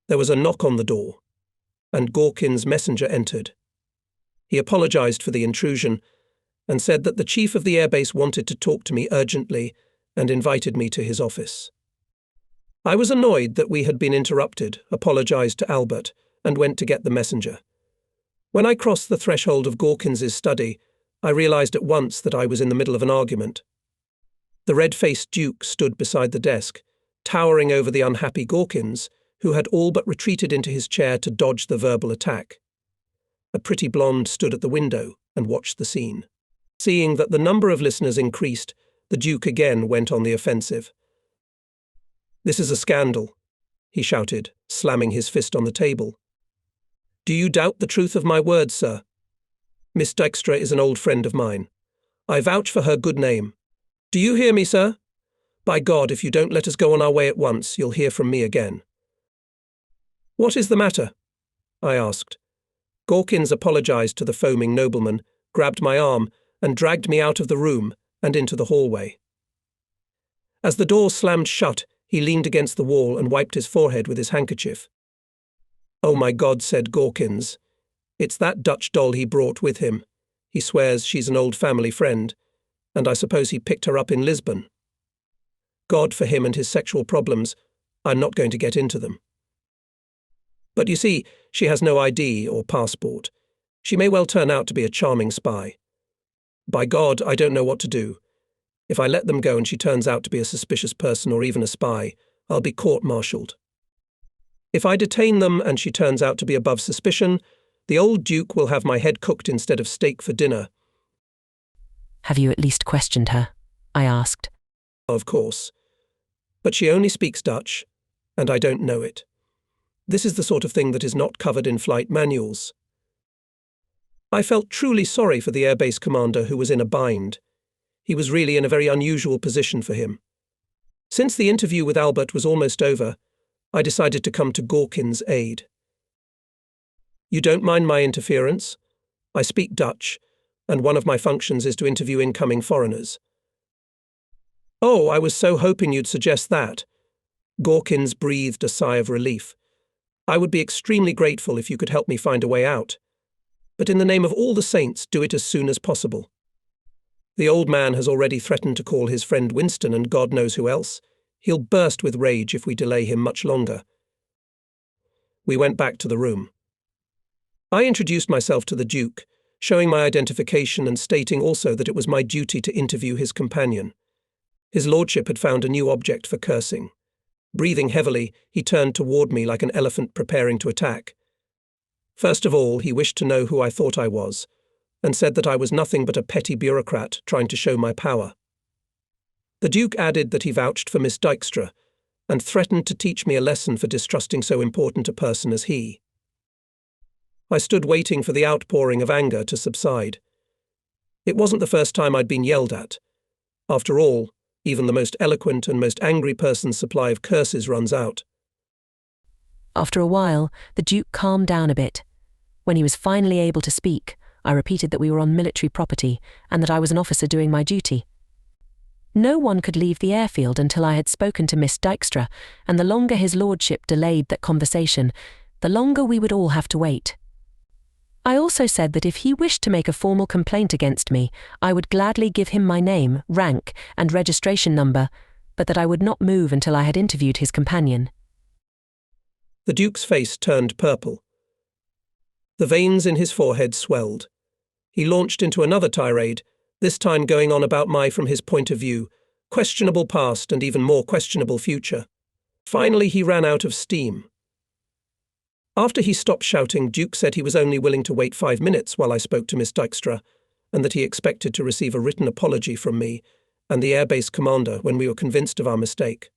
Speaker 1: There was a knock on the door, and Gawkins' messenger entered. He apologized for the intrusion and said that the chief of the airbase wanted to talk to me urgently and invited me to his office. I was annoyed that we had been interrupted, apologized to Albert, and went to get the messenger. When I crossed the threshold of Gawkins's study, I realized at once that I was in the middle of an argument. The red-faced Duke stood beside the desk, towering over the unhappy Gawkins, who had all but retreated into his chair to dodge the verbal attack. A pretty blonde stood at the window and watched the scene. Seeing that the number of listeners increased, the Duke again went on the offensive. "This is a scandal," he shouted, slamming his fist on the table. "Do you doubt the truth of my words, sir? Miss Dykstra is an old friend of mine. I vouch for her good name. Do you hear me, sir? By God, if you don't let us go on our way at once, you'll hear from me again." "What is the matter?" I asked. Gawkins apologized to the foaming nobleman, grabbed my arm, and dragged me out of the room and into the hallway. As the door slammed shut, he leaned against the wall and wiped his forehead with his handkerchief. "Oh my God," said Gawkins. "It's that Dutch doll he brought with him. He swears she's an old family friend, and I suppose he picked her up in Lisbon. God for him and his sexual problems, I'm not going to get into them. But you see, she has no ID or passport. She may well turn out to be a charming spy. By God, I don't know what to do. If I let them go and she turns out to be a suspicious person or even a spy, I'll be court-martialed. If I detain them and she turns out to be above suspicion, the old Duke will have my head cooked instead of steak for dinner."
Speaker 2: "Have you at least questioned her?" I asked.
Speaker 1: "Of course. But she only speaks Dutch, and I don't know it. This is the sort of thing that is not covered in flight manuals." I felt truly sorry for the airbase commander, who was in a bind. He was really in a very unusual position for him. Since the interview with Albert was almost over, I decided to come to Gawkins' aid. "You don't mind my interference? I speak Dutch, and one of my functions is to interview incoming foreigners." Oh, I was so hoping you'd suggest that. Gawkins breathed a sigh of relief. I would be extremely grateful if you could help me find a way out. But in the name of all the saints, do it as soon as possible. The old man has already threatened to call his friend Winston and God knows who else. He'll burst with rage if we delay him much longer. We went back to the room. I introduced myself to the Duke, showing my identification and stating also that it was my duty to interview his companion. His lordship had found a new object for cursing. Breathing heavily, he turned toward me like an elephant preparing to attack. First of all, he wished to know who I thought I was, and said that I was nothing but a petty bureaucrat trying to show my power. The Duke added that he vouched for Miss Dykstra, and threatened to teach me a lesson for distrusting so important a person as he. I stood waiting for the outpouring of anger to subside. It wasn't the first time I'd been yelled at. After all, even the most eloquent and most angry person's supply of curses runs out.
Speaker 2: After a while, the Duke calmed down a bit. When he was finally able to speak, I repeated that we were on military property and that I was an officer doing my duty. No one could leave the airfield until I had spoken to Miss Dykstra, and the longer his lordship delayed that conversation, the longer we would all have to wait. I also said that if he wished to make a formal complaint against me, I would gladly give him my name, rank, and registration number, but that I would not move until I had interviewed his companion.
Speaker 1: The Duke's face turned purple. The veins in his forehead swelled. He launched into another tirade, this time going on about my, from his point of view, questionable past and even more questionable future. Finally, he ran out of steam. After he stopped shouting, Duke said he was only willing to wait 5 minutes while I spoke to Miss Dykstra, and that he expected to receive a written apology from me and the airbase commander when we were convinced of our mistake.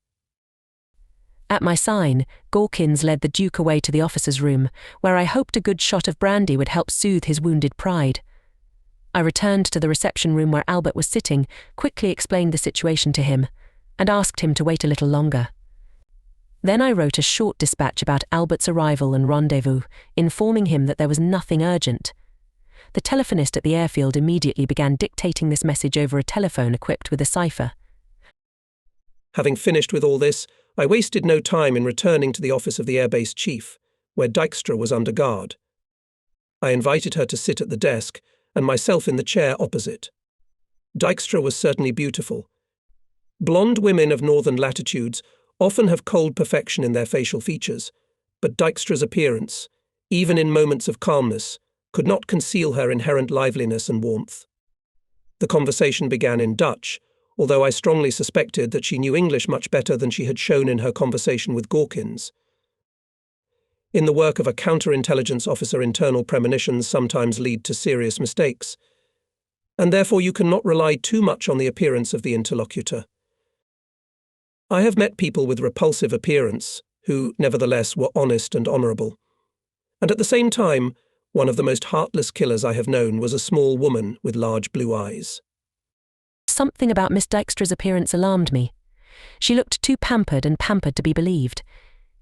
Speaker 2: At my sign, Gawkins led the Duke away to the officer's room, where I hoped a good shot of brandy would help soothe his wounded pride. I returned to the reception room where Albert was sitting, quickly explained the situation to him, and asked him to wait a little longer. Then I wrote a short dispatch about Albert's arrival and rendezvous, informing him that there was nothing urgent. The telephonist at the airfield immediately began dictating this message over a telephone equipped with a cipher.
Speaker 1: Having finished with all this, I wasted no time in returning to the office of the airbase chief, where Dykstra was under guard. I invited her to sit at the desk, and myself in the chair opposite. Dykstra was certainly beautiful. Blonde women of northern latitudes often have cold perfection in their facial features, but Dykstra's appearance, even in moments of calmness, could not conceal her inherent liveliness and warmth. The conversation began in Dutch, although I strongly suspected that she knew English much better than she had shown in her conversation with Gawkins. In the work of a counterintelligence officer, internal premonitions sometimes lead to serious mistakes, and therefore you cannot rely too much on the appearance of the interlocutor. I have met people with repulsive appearance, who, nevertheless, were honest and honourable. And at the same time, one of the most heartless killers I have known was a small woman with large blue eyes.
Speaker 2: Something about Miss Dykstra's appearance alarmed me. She looked too pampered to be believed.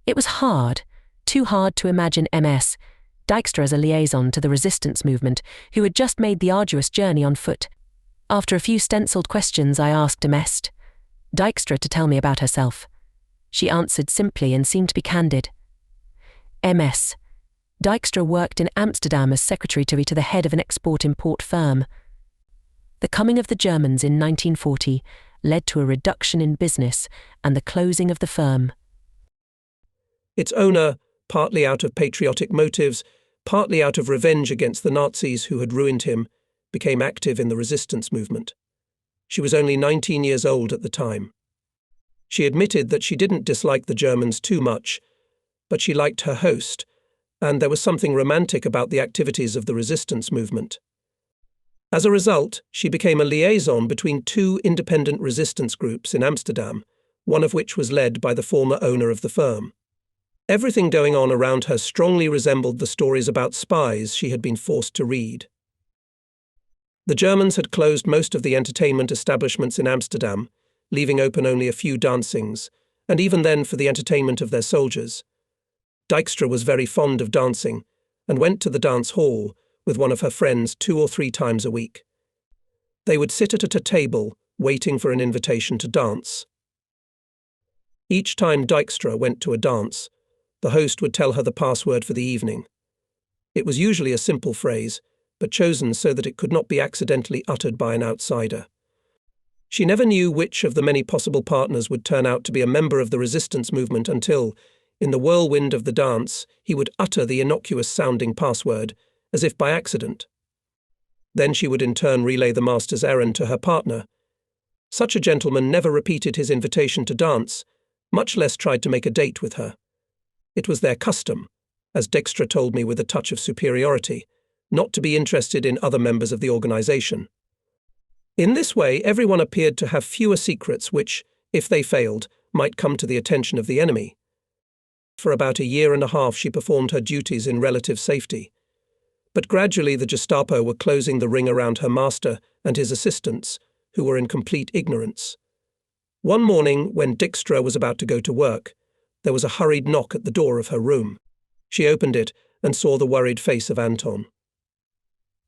Speaker 2: It was hard, too hard to imagine MS, Dykstra as a liaison to the resistance movement, who had just made the arduous journey on foot. After a few stenciled questions, I asked MS Dykstra to tell me about herself. She answered simply and seemed to be candid. MS. Dykstra worked in Amsterdam as secretary to the head of an export-import firm. The coming of the Germans in 1940 led to a reduction in business and the closing of the firm.
Speaker 1: Its owner, partly out of patriotic motives, partly out of revenge against the Nazis who had ruined him, became active in the resistance movement. She was only 19 years old at the time. She admitted that she didn't dislike the Germans too much, but she liked her host, and there was something romantic about the activities of the resistance movement. As a result, she became a liaison between two independent resistance groups in Amsterdam, one of which was led by the former owner of the firm. Everything going on around her strongly resembled the stories about spies she had been forced to read. The Germans had closed most of the entertainment establishments in Amsterdam, leaving open only a few dancings, and even then for the entertainment of their soldiers. Dykstra was very fond of dancing, and went to the dance hall with one of her friends 2 or 3 times a week. They would sit at a table, waiting for an invitation to dance. Each time Dijkstra went to a dance, the host would tell her the password for the evening. It was usually a simple phrase, but chosen so that it could not be accidentally uttered by an outsider. She never knew which of the many possible partners would turn out to be a member of the resistance movement until, in the whirlwind of the dance, he would utter the innocuous-sounding password, as if by accident. Then she would in turn relay the master's errand to her partner. Such a gentleman never repeated his invitation to dance, much less tried to make a date with her. It was their custom, as Dijkstra told me with a touch of superiority, not to be interested in other members of the organization. In this way, everyone appeared to have fewer secrets which, if they failed, might come to the attention of the enemy. For about a year and a half she performed her duties in relative safety. But gradually the Gestapo were closing the ring around her master and his assistants, who were in complete ignorance. One morning, when Dijkstra was about to go to work, there was a hurried knock at the door of her room. She opened it and saw the worried face of Anton.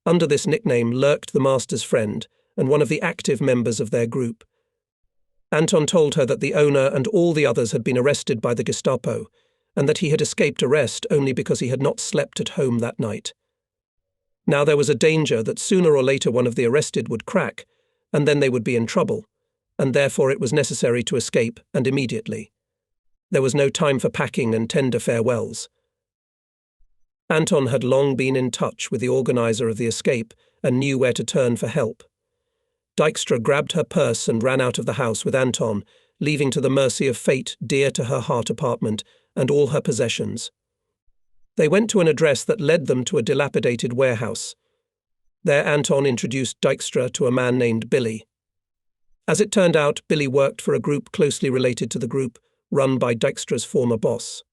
Speaker 1: Under this nickname lurked the master's friend and one of the active members of their group. Anton told her that the owner and all the others had been arrested by the Gestapo, and that he had escaped arrest only because he had not slept at home that night. Now there was a danger that sooner or later one of the arrested would crack, and then they would be in trouble, and therefore it was necessary to escape, and immediately. There was no time for packing and tender farewells. Anton had long been in touch with the organizer of the escape and knew where to turn for help. Dijkstra grabbed her purse and ran out of the house with Anton, leaving to the mercy of fate dear to her heart apartment and all her possessions. They went to an address that led them to a dilapidated warehouse. There Anton introduced Dijkstra to a man named Billy. As it turned out, Billy worked for a group closely related to the group run by Dijkstra's former boss.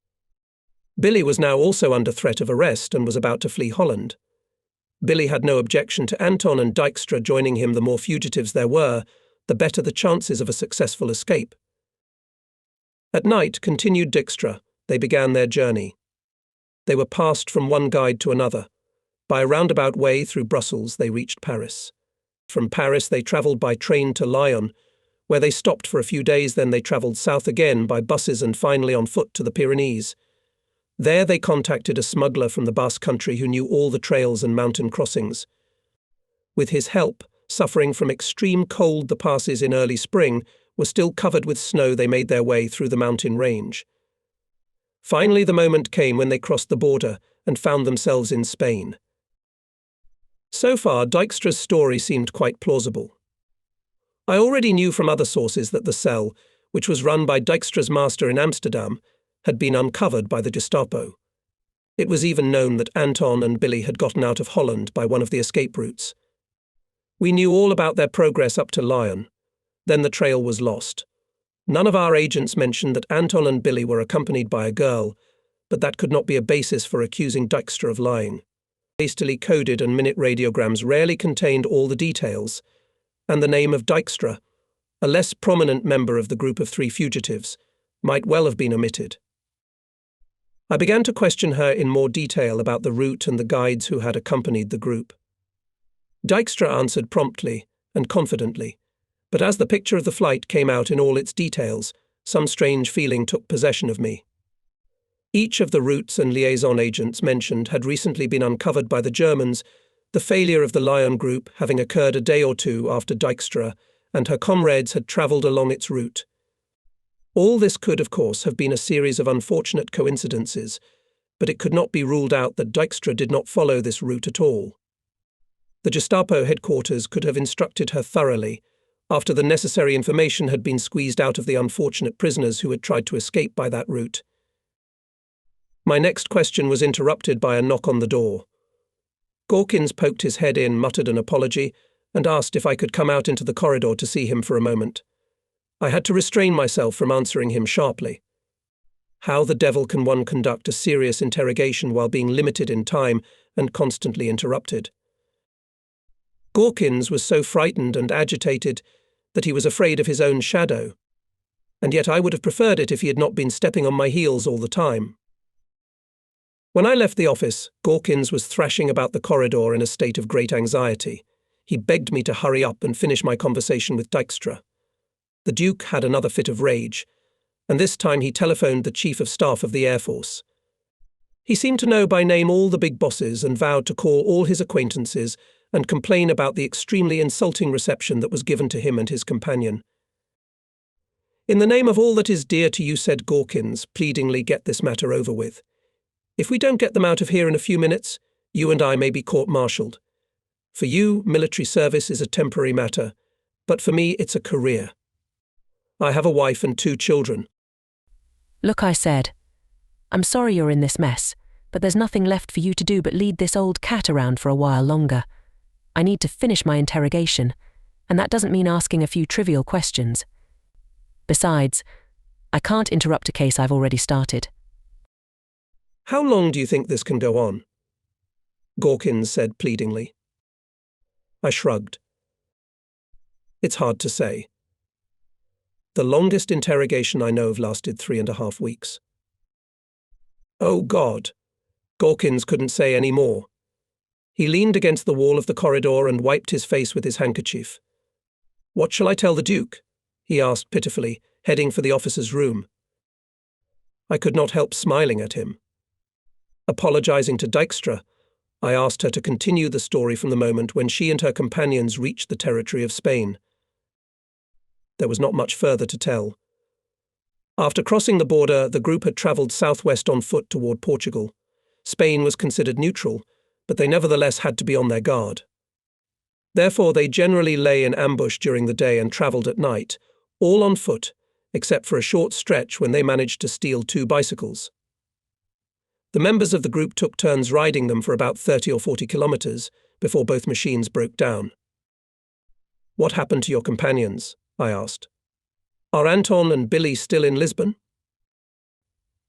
Speaker 1: Billy was now also under threat of arrest and was about to flee Holland. Billy had no objection to Anton and Dijkstra joining him. The more fugitives there were, the better the chances of a successful escape. At night, continued Dijkstra, they began their journey. They were passed from one guide to another. By a roundabout way through Brussels, they reached Paris. From Paris, they travelled by train to Lyon, where they stopped for a few days. Then they travelled south again by buses and finally on foot to the Pyrenees. There they contacted a smuggler from the Basque country who knew all the trails and mountain crossings. With his help, suffering from extreme cold, the passes in early spring were still covered with snow. They made their way through the mountain range. Finally, the moment came when they crossed the border and found themselves in Spain. So far, Dijkstra's story seemed quite plausible. I already knew from other sources that the cell, which was run by Dijkstra's master in Amsterdam, had been uncovered by the Gestapo. It was even known that Anton and Billy had gotten out of Holland by one of the escape routes. We knew all about their progress up to Lyon. Then the trail was lost. None of our agents mentioned that Anton and Billy were accompanied by a girl, but that could not be a basis for accusing Dijkstra of lying. Hastily coded and minute radiograms rarely contained all the details, and the name of Dijkstra, a less prominent member of the group of 3 fugitives, might well have been omitted. I began to question her in more detail about the route and the guides who had accompanied the group. Dijkstra answered promptly and confidently, but as the picture of the flight came out in all its details, some strange feeling took possession of me. Each of the routes and liaison agents mentioned had recently been uncovered by the Germans, the failure of the Lyon group having occurred a day or two after Dijkstra and her comrades had travelled along its route. All this could, of course, have been a series of unfortunate coincidences, but it could not be ruled out that Dijkstra did not follow this route at all. The Gestapo headquarters could have instructed her thoroughly, after the necessary information had been squeezed out of the unfortunate prisoners who had tried to escape by that route. My next question was interrupted by a knock on the door. Gawkins poked his head in, muttered an apology, and asked if I could come out into the corridor to see him for a moment. I had to restrain myself from answering him sharply. How the devil can one conduct a serious interrogation while being limited in time and constantly interrupted? Gawkins was so frightened and agitated that he was afraid of his own shadow, and yet I would have preferred it if he had not been stepping on my heels all the time. When I left the office, Gawkins was thrashing about the corridor in a state of great anxiety. He begged me to hurry up and finish my conversation with Dijkstra. The Duke had another fit of rage, and this time he telephoned the Chief of Staff of the Air Force. He seemed to know by name all the big bosses and vowed to call all his acquaintances and complain about the extremely insulting reception that was given to him and his companion. "In the name of all that is dear to you," said Gawkins, pleadingly, "get this matter over with. If we don't get them out of here in a few minutes, you and I may be court-martialed. For you, military service is a temporary matter, but for me it's a career. I have a wife and 2 children."
Speaker 2: "Look," I said, "I'm sorry you're in this mess, but there's nothing left for you to do but lead this old cat around for a while longer. I need to finish my interrogation, and that doesn't mean asking a few trivial questions. Besides, I can't interrupt a case I've already started."
Speaker 1: "How long do you think this can go on?" Gawkins said pleadingly. I shrugged. "It's hard to say. The longest interrogation I know of lasted 3.5 weeks. "Oh, God!" Gawkins couldn't say any more. He leaned against the wall of the corridor and wiped his face with his handkerchief. "What shall I tell the Duke?" he asked pitifully, heading for the officer's room. I could not help smiling at him. Apologizing to Dijkstra, I asked her to continue the story from the moment when she and her companions reached the territory of Spain. There was not much further to tell. After crossing the border, the group had travelled southwest on foot toward Portugal. Spain was considered neutral, but they nevertheless had to be on their guard. Therefore, they generally lay in ambush during the day and travelled at night, all on foot, except for a short stretch when they managed to steal 2 bicycles. The members of the group took turns riding them for about 30 or 40 kilometres before both machines broke down. "What happened to your companions?" I asked. "Are Anton and Billy still in Lisbon?"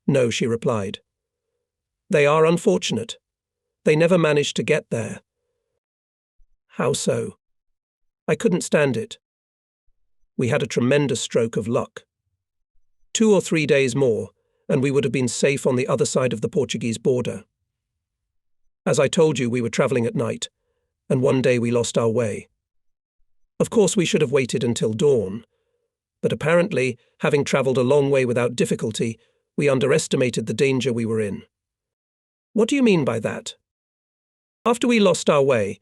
Speaker 1: "No," she replied. "They are unfortunate. They never managed to get there." "How so?" I couldn't stand it. We had a tremendous stroke of luck. 2 or 3 days more, and we would have been safe on the other side of the Portuguese border. As I told you, we were travelling at night, and one day we lost our way. Of course, we should have waited until dawn, but apparently, having travelled a long way without difficulty, we underestimated the danger we were in." "What do you mean by that?" "After we lost our way,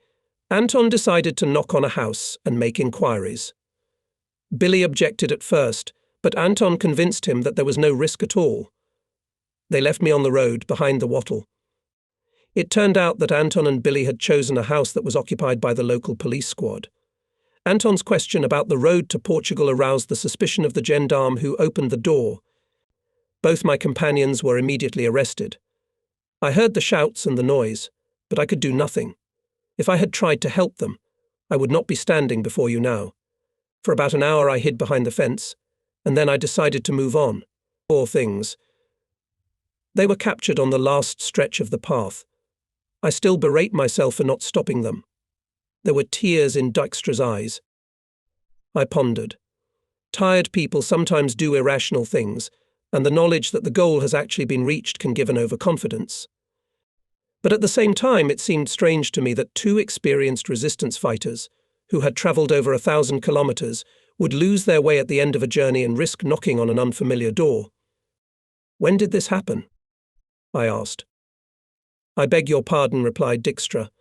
Speaker 1: Anton decided to knock on a house and make inquiries. Billy objected at first, but Anton convinced him that there was no risk at all. They left me on the road behind the wattle. It turned out that Anton and Billy had chosen a house that was occupied by the local police squad. Anton's question about the road to Portugal aroused the suspicion of the gendarme who opened the door. Both my companions were immediately arrested. I heard the shouts and the noise, but I could do nothing. If I had tried to help them, I would not be standing before you now. For about an hour I hid behind the fence, and then I decided to move on. Poor things. They were captured on the last stretch of the path. I still berate myself for not stopping them. There were tears in Dijkstra's eyes. I pondered. Tired people sometimes do irrational things, and the knowledge that the goal has actually been reached can give an overconfidence. But at the same time, it seemed strange to me that 2 experienced resistance fighters, who had travelled over 1,000 kilometres, would lose their way at the end of a journey and risk knocking on an unfamiliar door. "When did this happen?" I asked. "I beg your pardon," replied Dijkstra,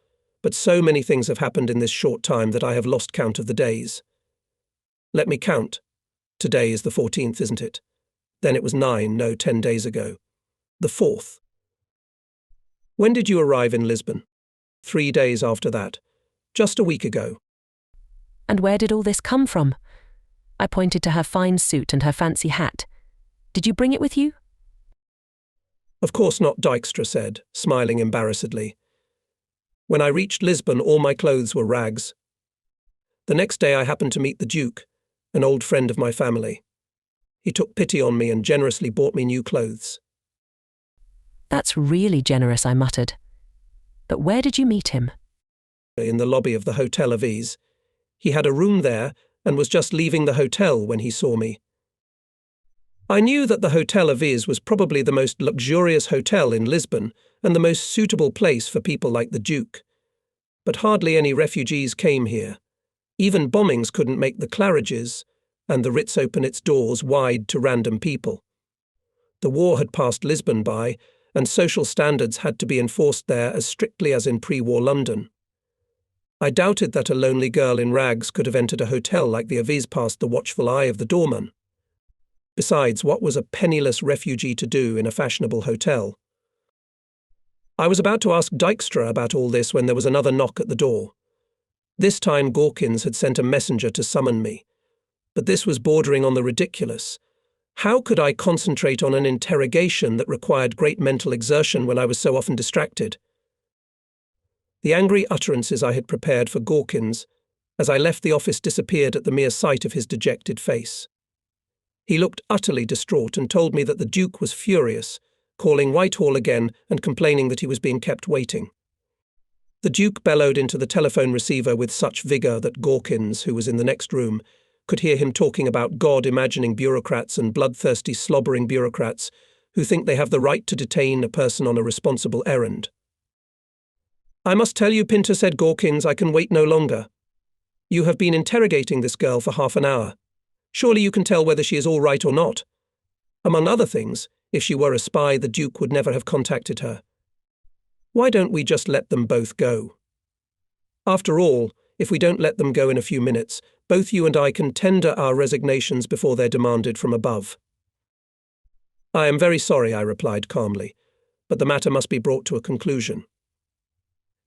Speaker 1: "but so many things have happened in this short time that I have lost count of the days. Let me count. Today is the 14th, isn't it? Then it was 10 days ago. The 4th. When did you arrive in Lisbon?" 3 days after that. Just a week ago."
Speaker 2: "And where did all this come from?" I pointed to her fine suit and her fancy hat. "Did you bring it with you?"
Speaker 1: "Of course not," Dijkstra said, smiling embarrassedly. "When I reached Lisbon, all my clothes were rags. The next day I happened to meet the Duke, an old friend of my family. He took pity on me and generously bought me new clothes."
Speaker 2: "That's really generous," I muttered. "But where did you meet him?"
Speaker 1: "In the lobby of the Hotel Aviz. He had a room there and was just leaving the hotel when he saw me. I knew that the Hotel Aviz was probably the most luxurious hotel in Lisbon and the most suitable place for people like the Duke. but hardly any refugees came here. Even bombings couldn't make the Claridges, and the Ritz open its doors wide to random people. The war had passed Lisbon by, and social standards had to be enforced there as strictly as in pre-war London. I doubted that a lonely girl in rags could have entered a hotel like the Aviz past the watchful eye of the doorman. Besides, what was a penniless refugee to do in a fashionable hotel? I was about to ask Dijkstra about all this when there was another knock at the door. This time Gawkins had sent a messenger to summon me. But this was bordering on the ridiculous. How could I concentrate on an interrogation that required great mental exertion when I was so often distracted? The angry utterances I had prepared for Gawkins, as I left the office, disappeared at the mere sight of his dejected face. He looked utterly distraught and told me that the Duke was furious, calling Whitehall again and complaining that he was being kept waiting. The Duke bellowed into the telephone receiver with such vigour that Gawkins, who was in the next room, could hear him talking about God-imagining bureaucrats and bloodthirsty slobbering bureaucrats who think they have the right to detain a person on a responsible errand. "I must tell you, Pinter," said Gawkins, "I can wait no longer. You have been interrogating this girl for half an hour. Surely you can tell whether she is all right or not. Among other things, if she were a spy, the Duke would never have contacted her. Why don't we just let them both go? After all, if we don't let them go in a few minutes, both you and I can tender our resignations before they're demanded from above." "I am very sorry," I replied calmly, "but the matter must be brought to a conclusion.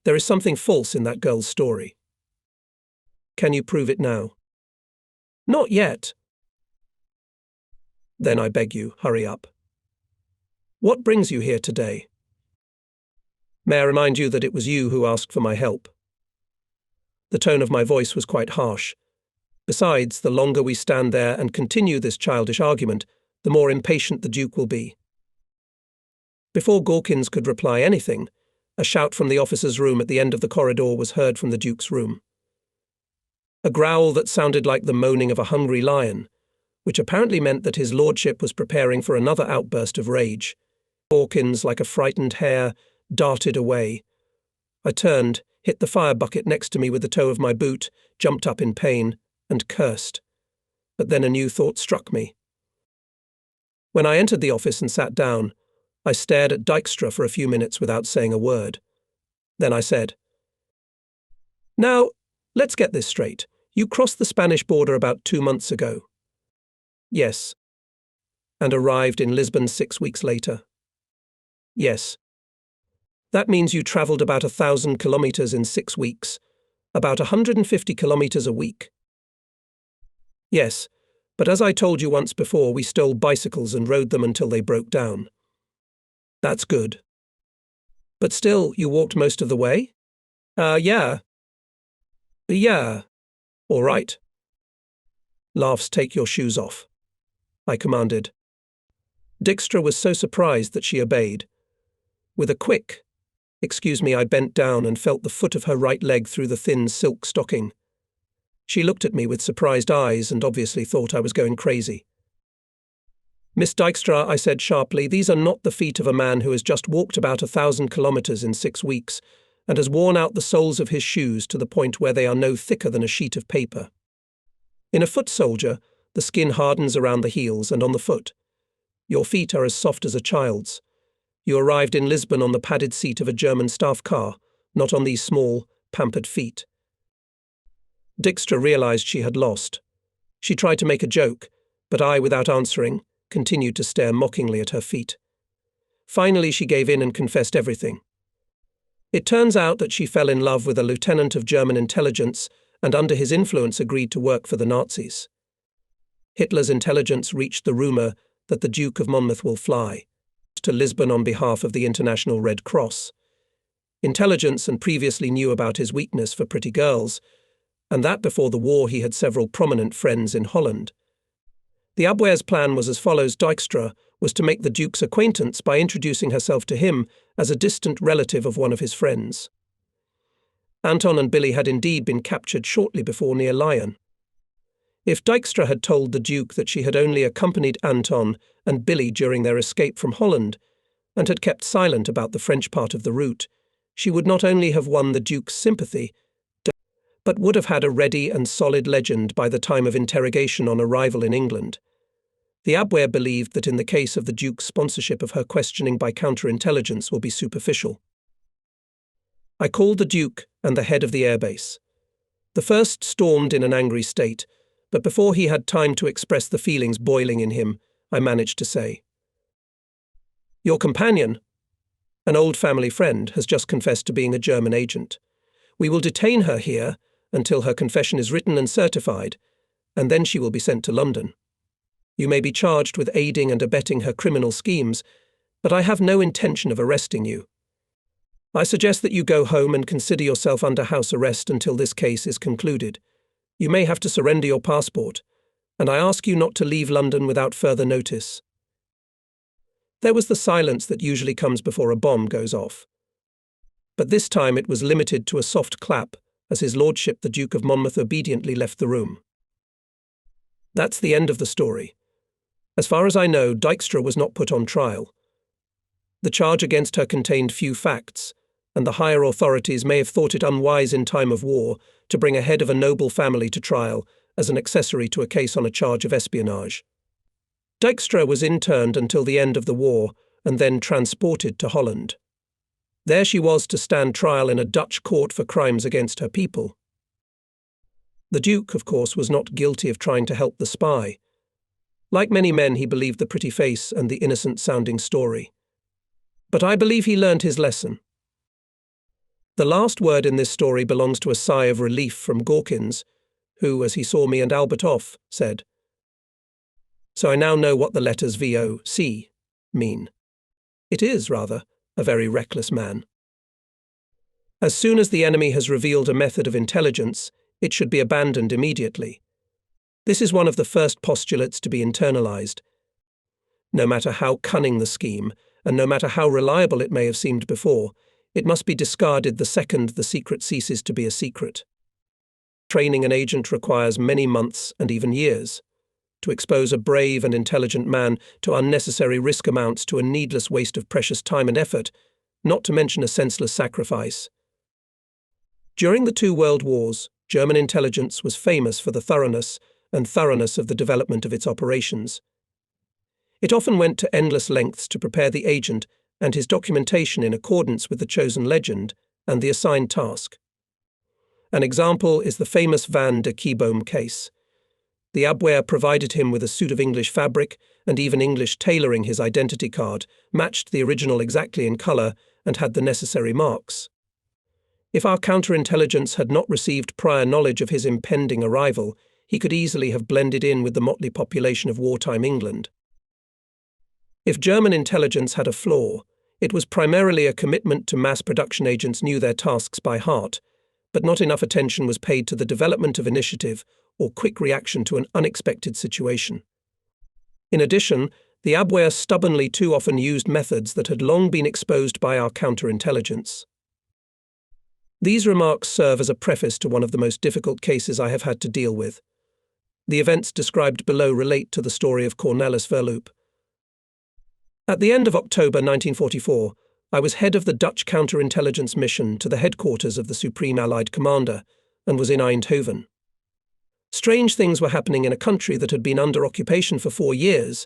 Speaker 1: There is something false in that girl's story." "Can you prove it now?" "Not yet." "Then I beg you, hurry up. What brings you here today?" "May I remind you that it was you who asked for my help?" The tone of my voice was quite harsh. Besides, the longer we stand there and continue this childish argument, the more impatient the Duke will be. Before Gawkins could reply anything, a shout from the officer's room at the end of the corridor was heard from the Duke's room. A growl that sounded like the moaning of a hungry lion, which apparently meant that his lordship was preparing for another outburst of rage. Gawkins, like a frightened hare, darted away. I turned, hit the fire bucket next to me with the toe of my boot, jumped up in pain, and cursed. But then a new thought struck me. When I entered the office and sat down, I stared at Dijkstra for a few minutes without saying a word. Then I said, "Now, let's get this straight. You crossed the Spanish border about 2 months ago." "Yes." "And arrived in Lisbon 6 weeks later." "Yes." "That means you travelled about 1,000 kilometres in 6 weeks, about 150 kilometres a week." "Yes, but as I told you once before, we stole bicycles and rode them until they broke down." "That's good." "But still, you walked most of the way?" Yeah. Yeah. All right." "Laughs, take your shoes off," I commanded. Dijkstra was so surprised that she obeyed. With a quick, "Excuse me," I bent down and felt the foot of her right leg through the thin silk stocking. She looked at me with surprised eyes and obviously thought I was going crazy. "Miss Dijkstra," I said sharply, "these are not the feet of a man who has just walked about 1,000 kilometres in 6 weeks and has worn out the soles of his shoes to the point where they are no thicker than a sheet of paper. In a foot soldier, the skin hardens around the heels and on the foot. Your feet are as soft as a child's. You arrived in Lisbon on the padded seat of a German staff car, not on these small, pampered feet." Dijkstra realised she had lost. She tried to make a joke, but I, without answering, continued to stare mockingly at her feet. Finally, she gave in and confessed everything. It turns out that she fell in love with a lieutenant of German intelligence and under his influence agreed to work for the Nazis. Hitler's intelligence reached the rumour that the Duke of Monmouth will fly to Lisbon on behalf of the International Red Cross. Intelligence and previously knew about his weakness for pretty girls, and that before the war he had several prominent friends in Holland. The Abwehr's plan was as follows. Dijkstra was to make the Duke's acquaintance by introducing herself to him as a distant relative of one of his friends. Anton and Billy had indeed been captured shortly before near Lyon. If Dijkstra had told the Duke that she had only accompanied Anton and Billy during their escape from Holland, and had kept silent about the French part of the route, she would not only have won the Duke's sympathy, but would have had a ready and solid legend by the time of interrogation on arrival in England. The Abwehr believed that in the case of the Duke's sponsorship of her questioning by counterintelligence will be superficial. I called the Duke and the head of the airbase. The first stormed in an angry state, but before he had time to express the feelings boiling in him, I managed to say, "Your companion, an old family friend, has just confessed to being a German agent. We will detain her here until her confession is written and certified, and then she will be sent to London. You may be charged with aiding and abetting her criminal schemes, but I have no intention of arresting you. I suggest that you go home and consider yourself under house arrest until this case is concluded. You may have to surrender your passport, and I ask you not to leave London without further notice." There was the silence that usually comes before a bomb goes off. But this time it was limited to a soft clap as His Lordship the Duke of Monmouth obediently left the room. That's the end of the story. As far as I know, Dykstra was not put on trial. The charge against her contained few facts, and the higher authorities may have thought it unwise in time of war to bring a head of a noble family to trial as an accessory to a case on a charge of espionage. Dykstra was interned until the end of the war and then transported to Holland. There she was to stand trial in a Dutch court for crimes against her people. The Duke, of course, was not guilty of trying to help the spy. Like many men, he believed the pretty face and the innocent-sounding story. But I believe he learned his lesson. The last word in this story belongs to a sigh of relief from Gawkins, who, as he saw me and Albert off, said, "So I now know what the letters VOC mean. It is, rather, a very reckless man. As soon as the enemy has revealed a method of intelligence, it should be abandoned immediately. This is one of the first postulates to be internalized. No matter how cunning the scheme, and no matter how reliable it may have seemed before, it must be discarded the second the secret ceases to be a secret. Training an agent requires many months and even years. To expose a brave and intelligent man to unnecessary risk amounts to a needless waste of precious time and effort, not to mention a senseless sacrifice. During the 2 world wars, German intelligence was famous for the thoroughness of the development of its operations. It often went to endless lengths to prepare the agent and his documentation in accordance with the chosen legend and the assigned task. An example is the famous Van der Kieboom case. The Abwehr provided him with a suit of English fabric, and even English tailoring his identity card matched the original exactly in colour and had the necessary marks. If our counterintelligence had not received prior knowledge of his impending arrival, he could easily have blended in with the motley population of wartime England. If German intelligence had a flaw, it was primarily a commitment to mass production agents knew their tasks by heart, but not enough attention was paid to the development of initiative or quick reaction to an unexpected situation. In addition, the Abwehr stubbornly too often used methods that had long been exposed by our counterintelligence. These remarks serve as a preface to one of the most difficult cases I have had to deal with. The events described below relate to the story of Cornelis Verloop. At the end of October 1944, I was head of the Dutch counterintelligence mission to the headquarters of the Supreme Allied Commander and was in Eindhoven. Strange things were happening in a country that had been under occupation for 4 years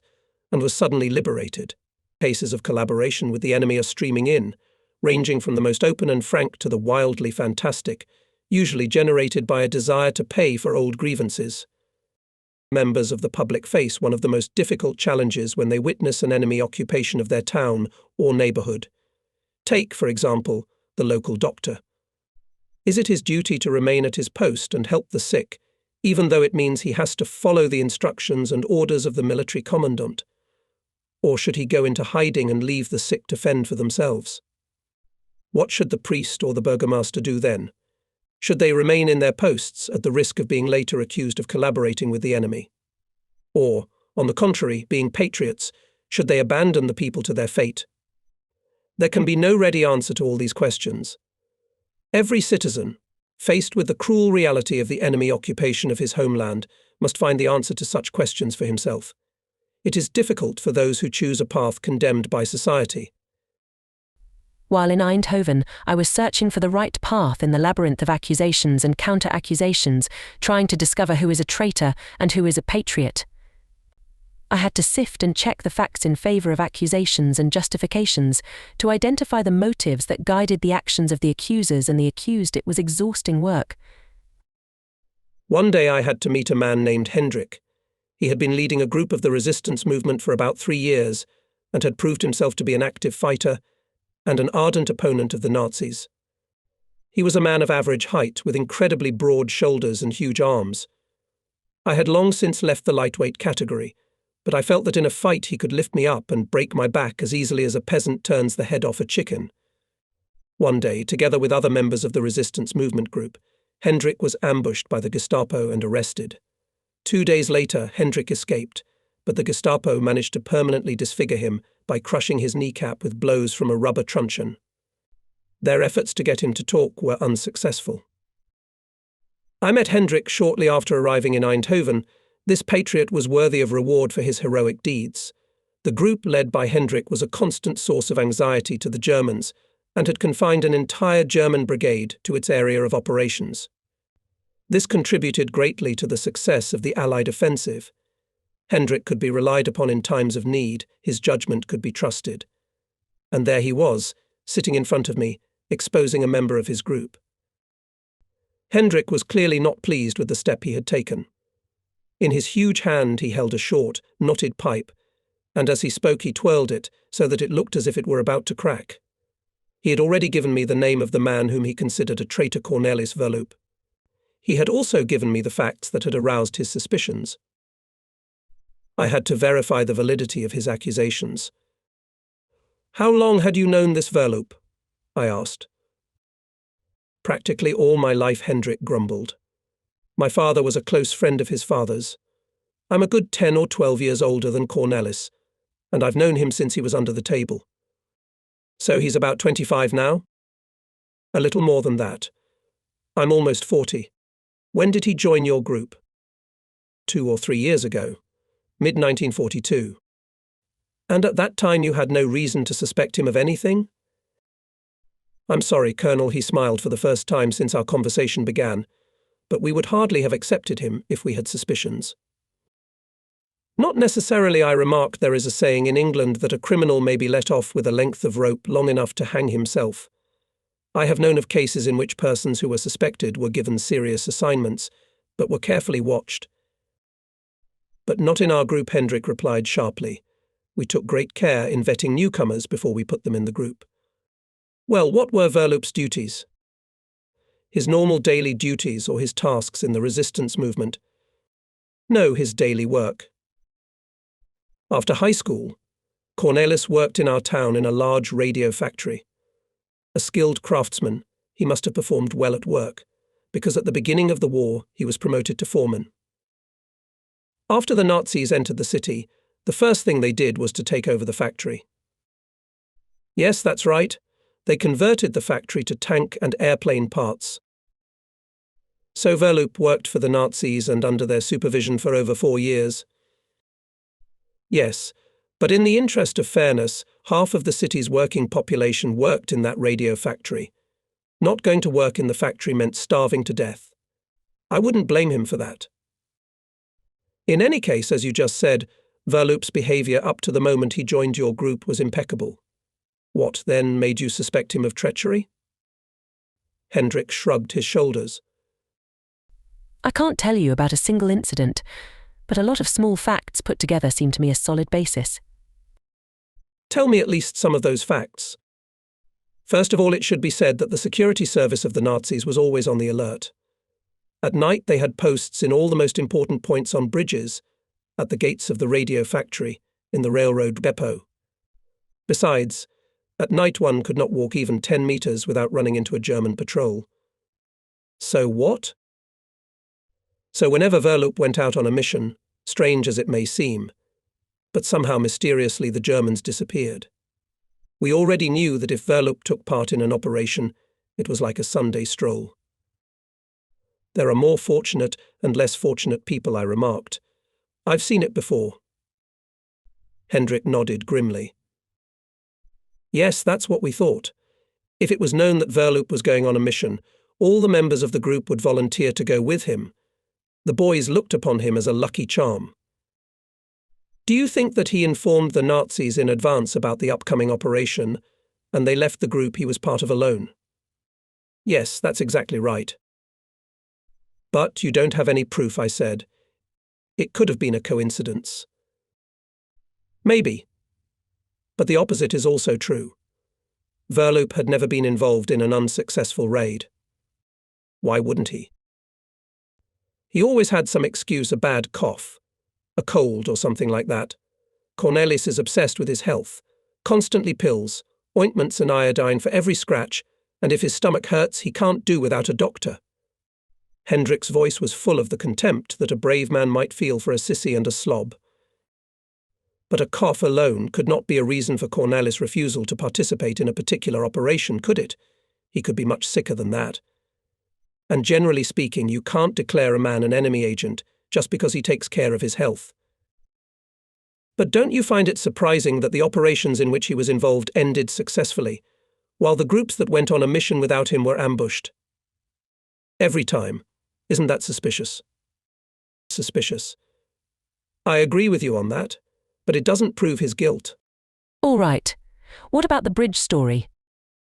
Speaker 1: and was suddenly liberated. Cases of collaboration with the enemy are streaming in, ranging from the most open and frank to the wildly fantastic, usually generated by a desire to pay for old grievances. Members of the public face one of the most difficult challenges when they witness an enemy occupation of their town or neighbourhood. Take, for example, the local doctor. Is it his duty to remain at his post and help the sick, even though it means he has to follow the instructions and orders of the military commandant? Or should he go into hiding and leave the sick to fend for themselves? What should the priest or the burgomaster do then? Should they remain in their posts at the risk of being later accused of collaborating with the enemy? Or, on the contrary, being patriots, should they abandon the people to their fate? There can be no ready answer to all these questions. Every citizen, faced with the cruel reality of the enemy occupation of his homeland, must find the answer to such questions for himself. It is difficult for those who choose a path condemned by society.
Speaker 2: While in Eindhoven, I was searching for the right path in the labyrinth of accusations and counter-accusations, trying to discover who is a traitor and who is a patriot. I had to sift and check the facts in favor of accusations and justifications to identify the motives that guided the actions of the accusers and the accused. It was exhausting work.
Speaker 1: One day I had to meet a man named Hendrik. He had been leading a group of the resistance movement for about 3 years and had proved himself to be an active fighter and an ardent opponent of the Nazis. He was a man of average height with incredibly broad shoulders and huge arms. I had long since left the lightweight category, but I felt that in a fight he could lift me up and break my back as easily as a peasant turns the head off a chicken. One day, together with other members of the resistance movement group, Hendrik was ambushed by the Gestapo and arrested. 2 days later, Hendrik escaped, but the Gestapo managed to permanently disfigure him by crushing his kneecap with blows from a rubber truncheon. Their efforts to get him to talk were unsuccessful. I met Hendrik shortly after arriving in Eindhoven. This patriot was worthy of reward for his heroic deeds. The group led by Hendrik was a constant source of anxiety to the Germans and had confined an entire German brigade to its area of operations. This contributed greatly to the success of the Allied offensive. Hendrik could be relied upon in times of need, his judgment could be trusted. And there he was, sitting in front of me, exposing a member of his group. Hendrik was clearly not pleased with the step he had taken. In his huge hand he held a short, knotted pipe, and as he spoke he twirled it so that it looked as if it were about to crack. He had already given me the name of the man whom he considered a traitor, Cornelis Verloop. He had also given me the facts that had aroused his suspicions. I had to verify the validity of his accusations. "How long had you known this Verloop?" I asked. "Practically all my life," Hendrik grumbled. "My father was a close friend of his father's. I'm a good 10 or 12 years older than Cornelis, and I've known him since he was under the table." "So he's about 25 now?" "A little more than that. I'm almost 40. When did he join your group?" 2 or 3 years ago, mid-1942. "And at that time you had no reason to suspect him of anything?" "I'm sorry, Colonel," he smiled for the first time since our conversation began, "but we would hardly have accepted him if we had suspicions." "Not necessarily," I remarked. "There is a saying in England that a criminal may be let off with a length of rope long enough to hang himself. I have known of cases in which persons who were suspected were given serious assignments, but were carefully watched." "But not in our group," Hendrik replied sharply. "We took great care in vetting newcomers before we put them in the group." "Well, what were Verloop's duties?" "His normal daily duties or his tasks in the resistance movement?" "No, his daily work." "After high school, Cornelis worked in our town in a large radio factory. A skilled craftsman, he must have performed well at work, because at the beginning of the war he was promoted to foreman. After the Nazis entered the city, the first thing they did was to take over the factory." "Yes, that's right. They converted the factory to tank and airplane parts." "So Verloop worked for the Nazis and under their supervision for over 4 years?" "Yes, but in the interest of fairness, half of the city's working population worked in that radio factory. Not going to work in the factory meant starving to death. I wouldn't blame him for that." "In any case, as you just said, Verloop's behavior up to the moment he joined your group was impeccable. What, then, made you suspect him of treachery?" Hendrik shrugged his shoulders.
Speaker 2: I can't tell you about a single incident, but a lot of small facts put together seem to me a solid basis.
Speaker 1: "Tell me at least some of those facts." "First of all, it should be said that the security service of the Nazis was always on the alert. At night they had posts in all the most important points on bridges, at the gates of the radio factory, in the railroad depot. Besides, at night one could not walk even 10 meters without running into a German patrol." "So what?" "So whenever Verloop went out on a mission, strange as it may seem, but somehow mysteriously the Germans disappeared. We already knew that if Verloop took part in an operation, it was like a Sunday stroll." "There are more fortunate and less fortunate people," I remarked. "I've seen it before." Hendrik nodded grimly. "Yes, that's what we thought. If it was known that Verloop was going on a mission, all the members of the group would volunteer to go with him. The boys looked upon him as a lucky charm. Do you think that he informed the Nazis in advance about the upcoming operation, and they left the group he was part of alone? Yes, that's exactly right. But you don't have any proof, I said. It could have been a coincidence. Maybe. But the opposite is also true. Verloop had never been involved in an unsuccessful raid. Why wouldn't he? He always had some excuse, a bad cough, a cold or something like that. Cornelis is obsessed with his health, constantly pills, ointments and iodine for every scratch, and if his stomach hurts, he can't do without a doctor. Hendrik's voice was full of the contempt that a brave man might feel for a sissy and a slob. But a cough alone could not be a reason for Cornelis' refusal to participate in a particular operation, could it? He could be much sicker than that. And generally speaking, you can't declare a man an enemy agent just because he takes care of his health. But don't you find it surprising that the operations in which he was involved ended successfully, while the groups that went on a mission without him were ambushed? Every time. Isn't that suspicious? Suspicious. I agree with you on that, but it doesn't prove his guilt.
Speaker 2: All right. What about the bridge story?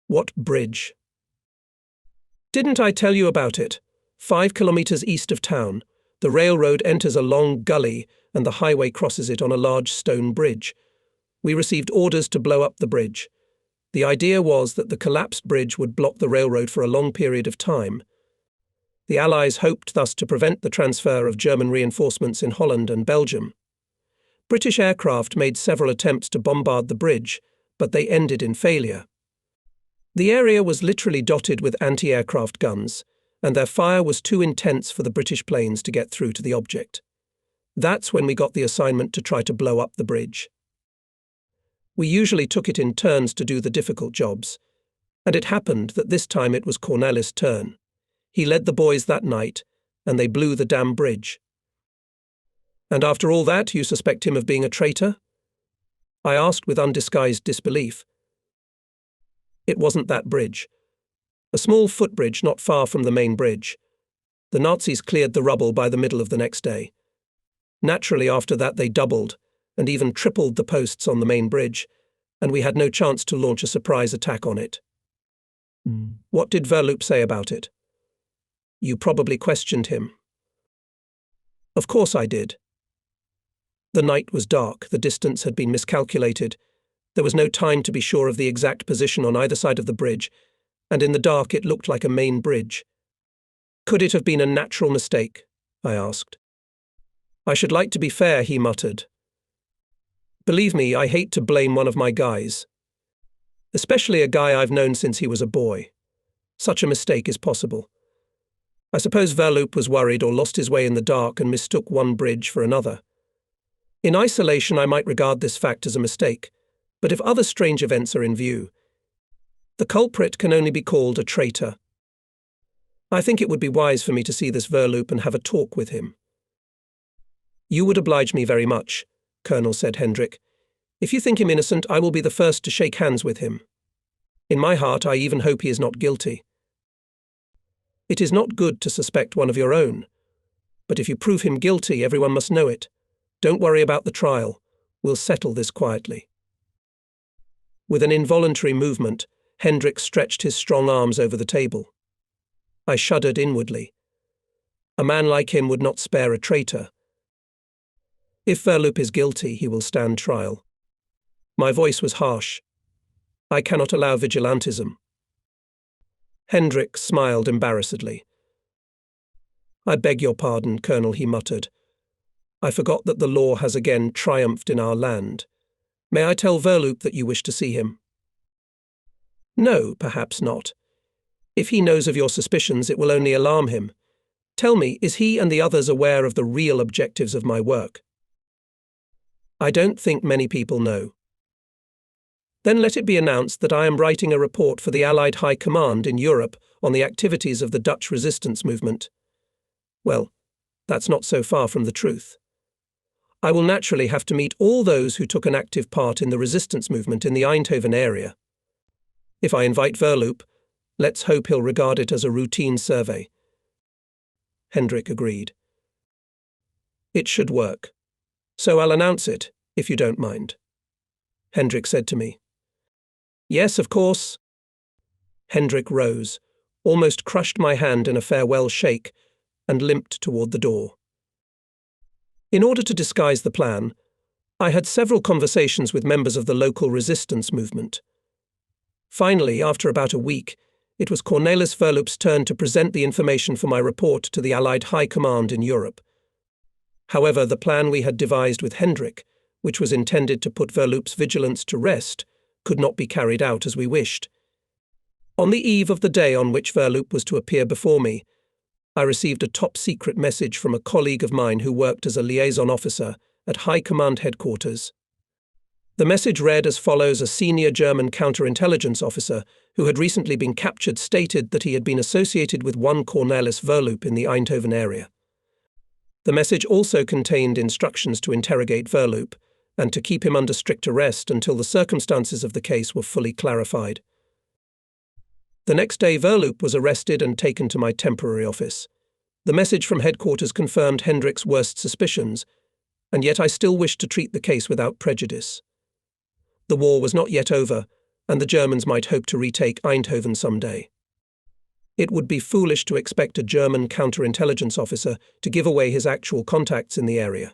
Speaker 1: What bridge? Didn't I tell you about it? 5 kilometers east of town, the railroad enters a long gully and the highway crosses it on a large stone bridge. We received orders to blow up the bridge. The idea was that the collapsed bridge would block the railroad for a long period of time. The Allies hoped thus to prevent the transfer of German reinforcements in Holland and Belgium. British aircraft made several attempts to bombard the bridge, but they ended in failure. The area was literally dotted with anti-aircraft guns, and their fire was too intense for the British planes to get through to the object. That's when we got the assignment to try to blow up the bridge. We usually took it in turns to do the difficult jobs, and it happened that this time it was Cornelis' turn. He led the boys that night, and they blew the damn bridge. And after all that, you suspect him of being a traitor? I asked with undisguised disbelief. It wasn't that bridge. A small footbridge not far from the main bridge. The Nazis cleared the rubble by the middle of the next day. Naturally, after that they doubled, and even tripled the posts on the main bridge, and we had no chance to launch a surprise attack on it. What did Verloop say about it? You probably questioned him. Of course I did. The night was dark, the distance had been miscalculated. There was no time to be sure of the exact position on either side of the bridge, and in the dark it looked like a main bridge. Could it have been a natural mistake? I asked. I should like to be fair, he muttered. Believe me, I hate to blame one of my guys. Especially a guy I've known since he was a boy. Such a mistake is possible. I suppose Verloop was worried or lost his way in the dark and mistook one bridge for another. In isolation, I might regard this fact as a mistake, but if other strange events are in view, the culprit can only be called a traitor. I think it would be wise for me to see this Verloop and have a talk with him. You would oblige me very much, Colonel, said Hendrik. If you think him innocent, I will be the first to shake hands with him. In my heart, I even hope he is not guilty. It is not good to suspect one of your own, but if you prove him guilty, everyone must know it. Don't worry about the trial. We'll settle this quietly. With an involuntary movement, Hendrik stretched his strong arms over the table. I shuddered inwardly. A man like him would not spare a traitor. If Verloop is guilty, he will stand trial. My voice was harsh. I cannot allow vigilantism. Hendrik smiled embarrassedly. I beg your pardon, Colonel, he muttered. I forgot that the law has again triumphed in our land. May I tell Verloop that you wish to see him? No, perhaps not. If he knows of your suspicions, it will only alarm him. Tell me, is he and the others aware of the real objectives of my work? I don't think many people know. Then let it be announced that I am writing a report for the Allied High Command in Europe on the activities of the Dutch resistance movement. Well, that's not so far from the truth. I will naturally have to meet all those who took an active part in the resistance movement in the Eindhoven area. If I invite Verloop, let's hope he'll regard it as a routine survey. Hendrik agreed. It should work. So I'll announce it, if you don't mind. Hendrik said to me. Yes, of course. Hendrik rose, almost crushed my hand in a farewell shake, and limped toward the door. In order to disguise the plan, I had several conversations with members of the local resistance movement. Finally, after about a week, it was Cornelis Verloop's turn to present the information for my report to the Allied High Command in Europe. However, the plan we had devised with Hendrik, which was intended to put Verloop's vigilance to rest, could not be carried out as we wished. On the eve of the day on which Verloop was to appear before me, I received a top-secret message from a colleague of mine who worked as a liaison officer at High Command headquarters. The message read as follows: a senior German counterintelligence officer who had recently been captured stated that he had been associated with one Cornelis Verloop in the Eindhoven area. The message also contained instructions to interrogate Verloop and to keep him under strict arrest until the circumstances of the case were fully clarified. The next day, Verloop was arrested and taken to my temporary office. The message from headquarters confirmed Hendrik's worst suspicions, and yet I still wished to treat the case without prejudice. The war was not yet over, and the Germans might hope to retake Eindhoven someday. It would be foolish to expect a German counterintelligence officer to give away his actual contacts in the area.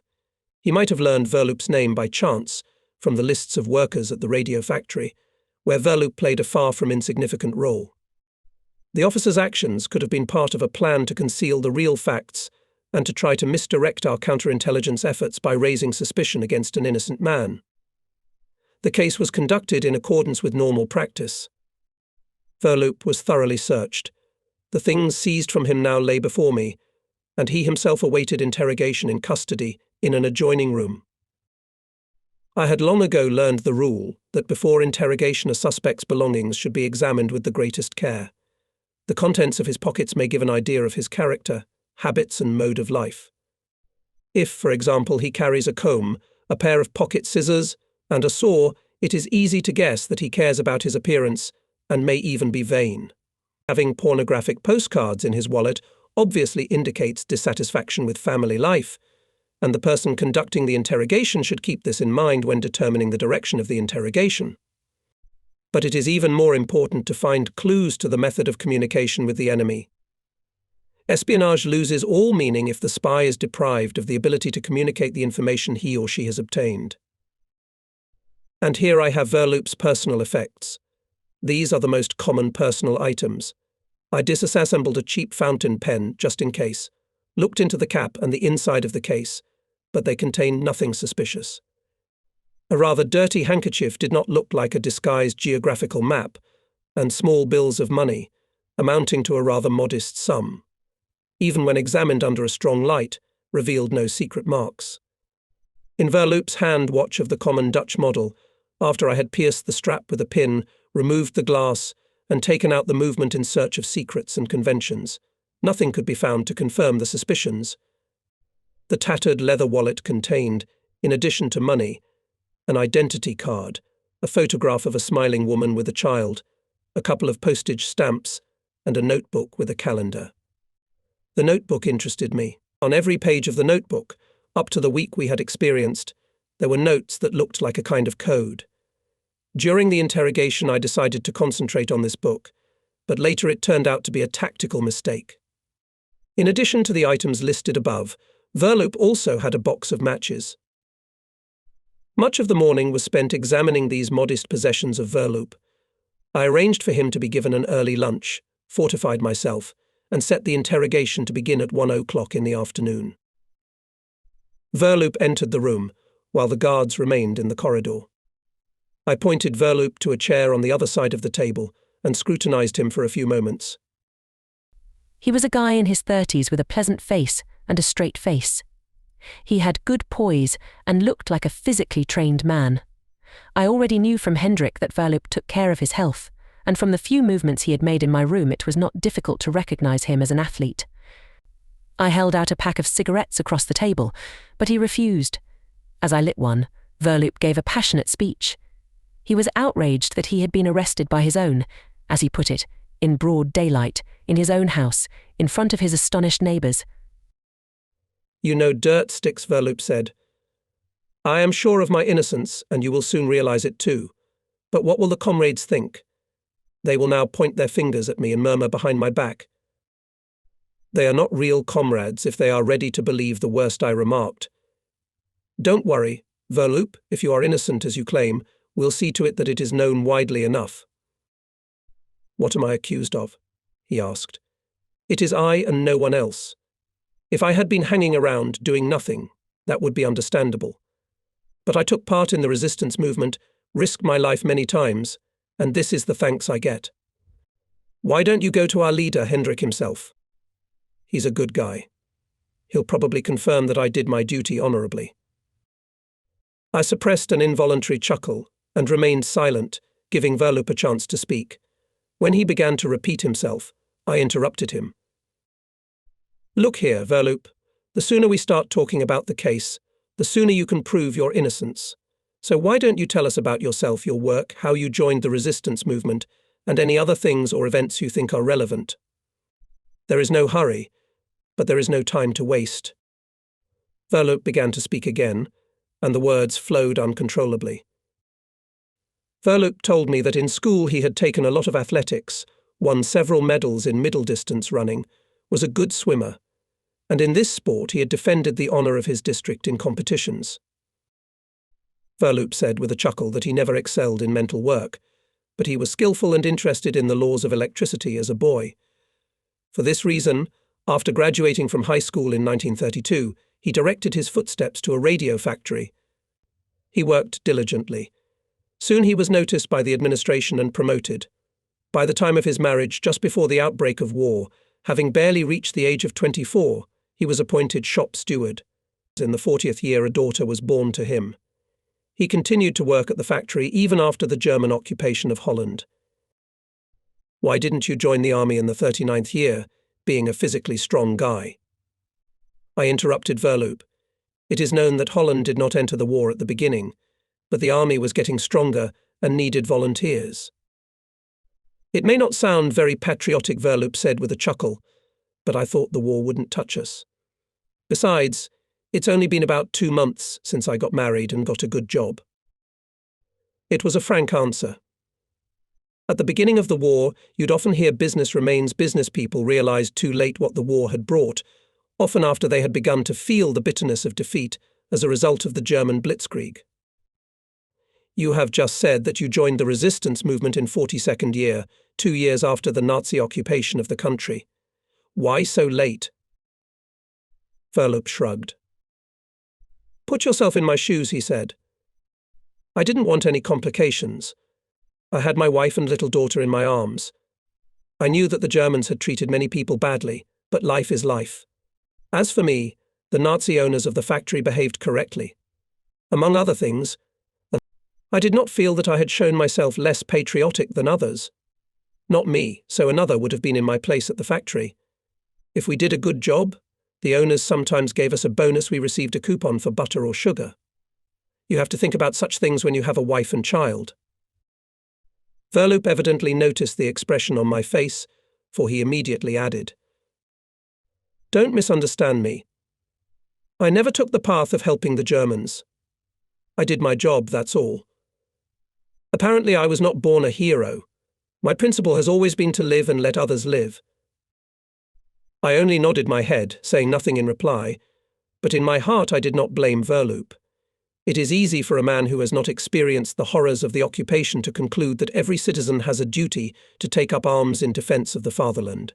Speaker 1: He might have learned Verloop's name by chance from the lists of workers at the radio factory, where Verloop played a far from insignificant role. The officer's actions could have been part of a plan to conceal the real facts and to try to misdirect our counterintelligence efforts by raising suspicion against an innocent man. The case was conducted in accordance with normal practice. Verloop was thoroughly searched. The things seized from him now lay before me, and he himself awaited interrogation in custody in an adjoining room. I had long ago learned the rule that before interrogation a suspect's belongings should be examined with the greatest care. The contents of his pockets may give an idea of his character, habits, and mode of life. If, for example, he carries a comb, a pair of pocket scissors, and a saw, it is easy to guess that he cares about his appearance and may even be vain. Having pornographic postcards in his wallet obviously indicates dissatisfaction with family life, and the person conducting the interrogation should keep this in mind when determining the direction of the interrogation. But it is even more important to find clues to the method of communication with the enemy. Espionage loses all meaning if the spy is deprived of the ability to communicate the information he or she has obtained. And here I have Verloop's personal effects. These are the most common personal items. I disassembled a cheap fountain pen, just in case, looked into the cap and the inside of the case, but they contained nothing suspicious. A rather dirty handkerchief did not look like a disguised geographical map, and small bills of money, amounting to a rather modest sum, even when examined under a strong light, revealed no secret marks. In Verloop's hand watch of the common Dutch model, after I had pierced the strap with a pin, removed the glass, and taken out the movement in search of secrets and conventions, nothing could be found to confirm the suspicions. The tattered leather wallet contained, in addition to money, an identity card, a photograph of a smiling woman with a child, a couple of postage stamps, and a notebook with a calendar. The notebook interested me. On every page of the notebook, up to the week we had experienced, there were notes that looked like a kind of code. During the interrogation, I decided to concentrate on this book, but later it turned out to be a tactical mistake. In addition to the items listed above, Verloop also had a box of matches. Much of the morning was spent examining these modest possessions of Verloop. I arranged for him to be given an early lunch, fortified myself, and set the interrogation to begin at 1:00 in the afternoon. Verloop entered the room, while the guards remained in the corridor. I pointed Verloop to a chair on the other side of the table and scrutinized him for a few moments.
Speaker 2: He was a guy in his 30s with a pleasant face and a straight face. He had good poise and looked like a physically trained man. I already knew from Hendrik that Verloop took care of his health, and from the few movements he had made in my room it was not difficult to recognize him as an athlete. I held out a pack of cigarettes across the table, but he refused. As I lit one, Verloop gave a passionate speech. He was outraged that he had been arrested by his own, as he put it, in broad daylight, in his own house, in front of his astonished neighbours.
Speaker 1: "You know dirt sticks," Verloop said. "I am sure of my innocence, and you will soon realize it too. But what will the comrades think? They will now point their fingers at me and murmur behind my back. They are not real comrades if they are ready to believe the worst I remarked. Don't worry, Verloop, if you are innocent as you claim, we'll see to it that it is known widely enough." "What am I accused of?" he asked. "It is I and no one else. If I had been hanging around doing nothing, that would be understandable. But I took part in the resistance movement, risked my life many times, and this is the thanks I get. Why don't you go to our leader, Hendrik himself? He's a good guy. He'll probably confirm that I did my duty honourably." I suppressed an involuntary chuckle and remained silent, giving Verloop a chance to speak. When he began to repeat himself, I interrupted him. "Look here, Verloop, the sooner we start talking about the case, the sooner you can prove your innocence. So why don't you tell us about yourself, your work, how you joined the resistance movement, and any other things or events you think are relevant? There is no hurry, but there is no time to waste." Verloop began to speak again, and the words flowed uncontrollably. Verloop told me that in school he had taken a lot of athletics, won several medals in middle distance running, was a good swimmer, and in this sport he had defended the honour of his district in competitions. Verloop said with a chuckle that he never excelled in mental work, but he was skillful and interested in the laws of electricity as a boy. For this reason, after graduating from high school in 1932, he directed his footsteps to a radio factory. He worked diligently. Soon he was noticed by the administration and promoted. By the time of his marriage, just before the outbreak of war, having barely reached the age of 24, he was appointed shop steward. In the 40th year, a daughter was born to him. He continued to work at the factory even after the German occupation of Holland. "Why didn't you join the army in the 39th year, being a physically strong guy?" I interrupted Verloop. It is known that Holland did not enter the war at the beginning, but the army was getting stronger and needed volunteers. "It may not sound very patriotic," Verloop said with a chuckle, "but I thought the war wouldn't touch us. Besides, it's only been about 2 months since I got married and got a good job." It was a frank answer. At the beginning of the war, you'd often hear business people realised too late what the war had brought, often after they had begun to feel the bitterness of defeat as a result of the German blitzkrieg. You have just said that you joined the resistance movement in 42nd year, 2 years after the Nazi occupation of the country. Why so late? Verloop shrugged. "Put yourself in my shoes," he said. "I didn't want any complications. I had my wife and little daughter in my arms. I knew that the Germans had treated many people badly, but life is life. As for me, the Nazi owners of the factory behaved correctly. Among other things, I did not feel that I had shown myself less patriotic than others. Not me, so another would have been in my place at the factory. If we did a good job, the owners sometimes gave us a bonus. We received a coupon for butter or sugar. You have to think about such things when you have a wife and child." Verloop evidently noticed the expression on my face, for he immediately added, "Don't misunderstand me. I never took the path of helping the Germans. I did my job, that's all. Apparently I was not born a hero. My principle has always been to live and let others live." I only nodded my head, saying nothing in reply, but in my heart I did not blame Verloop. It is easy for a man who has not experienced the horrors of the occupation to conclude that every citizen has a duty to take up arms in defence of the fatherland.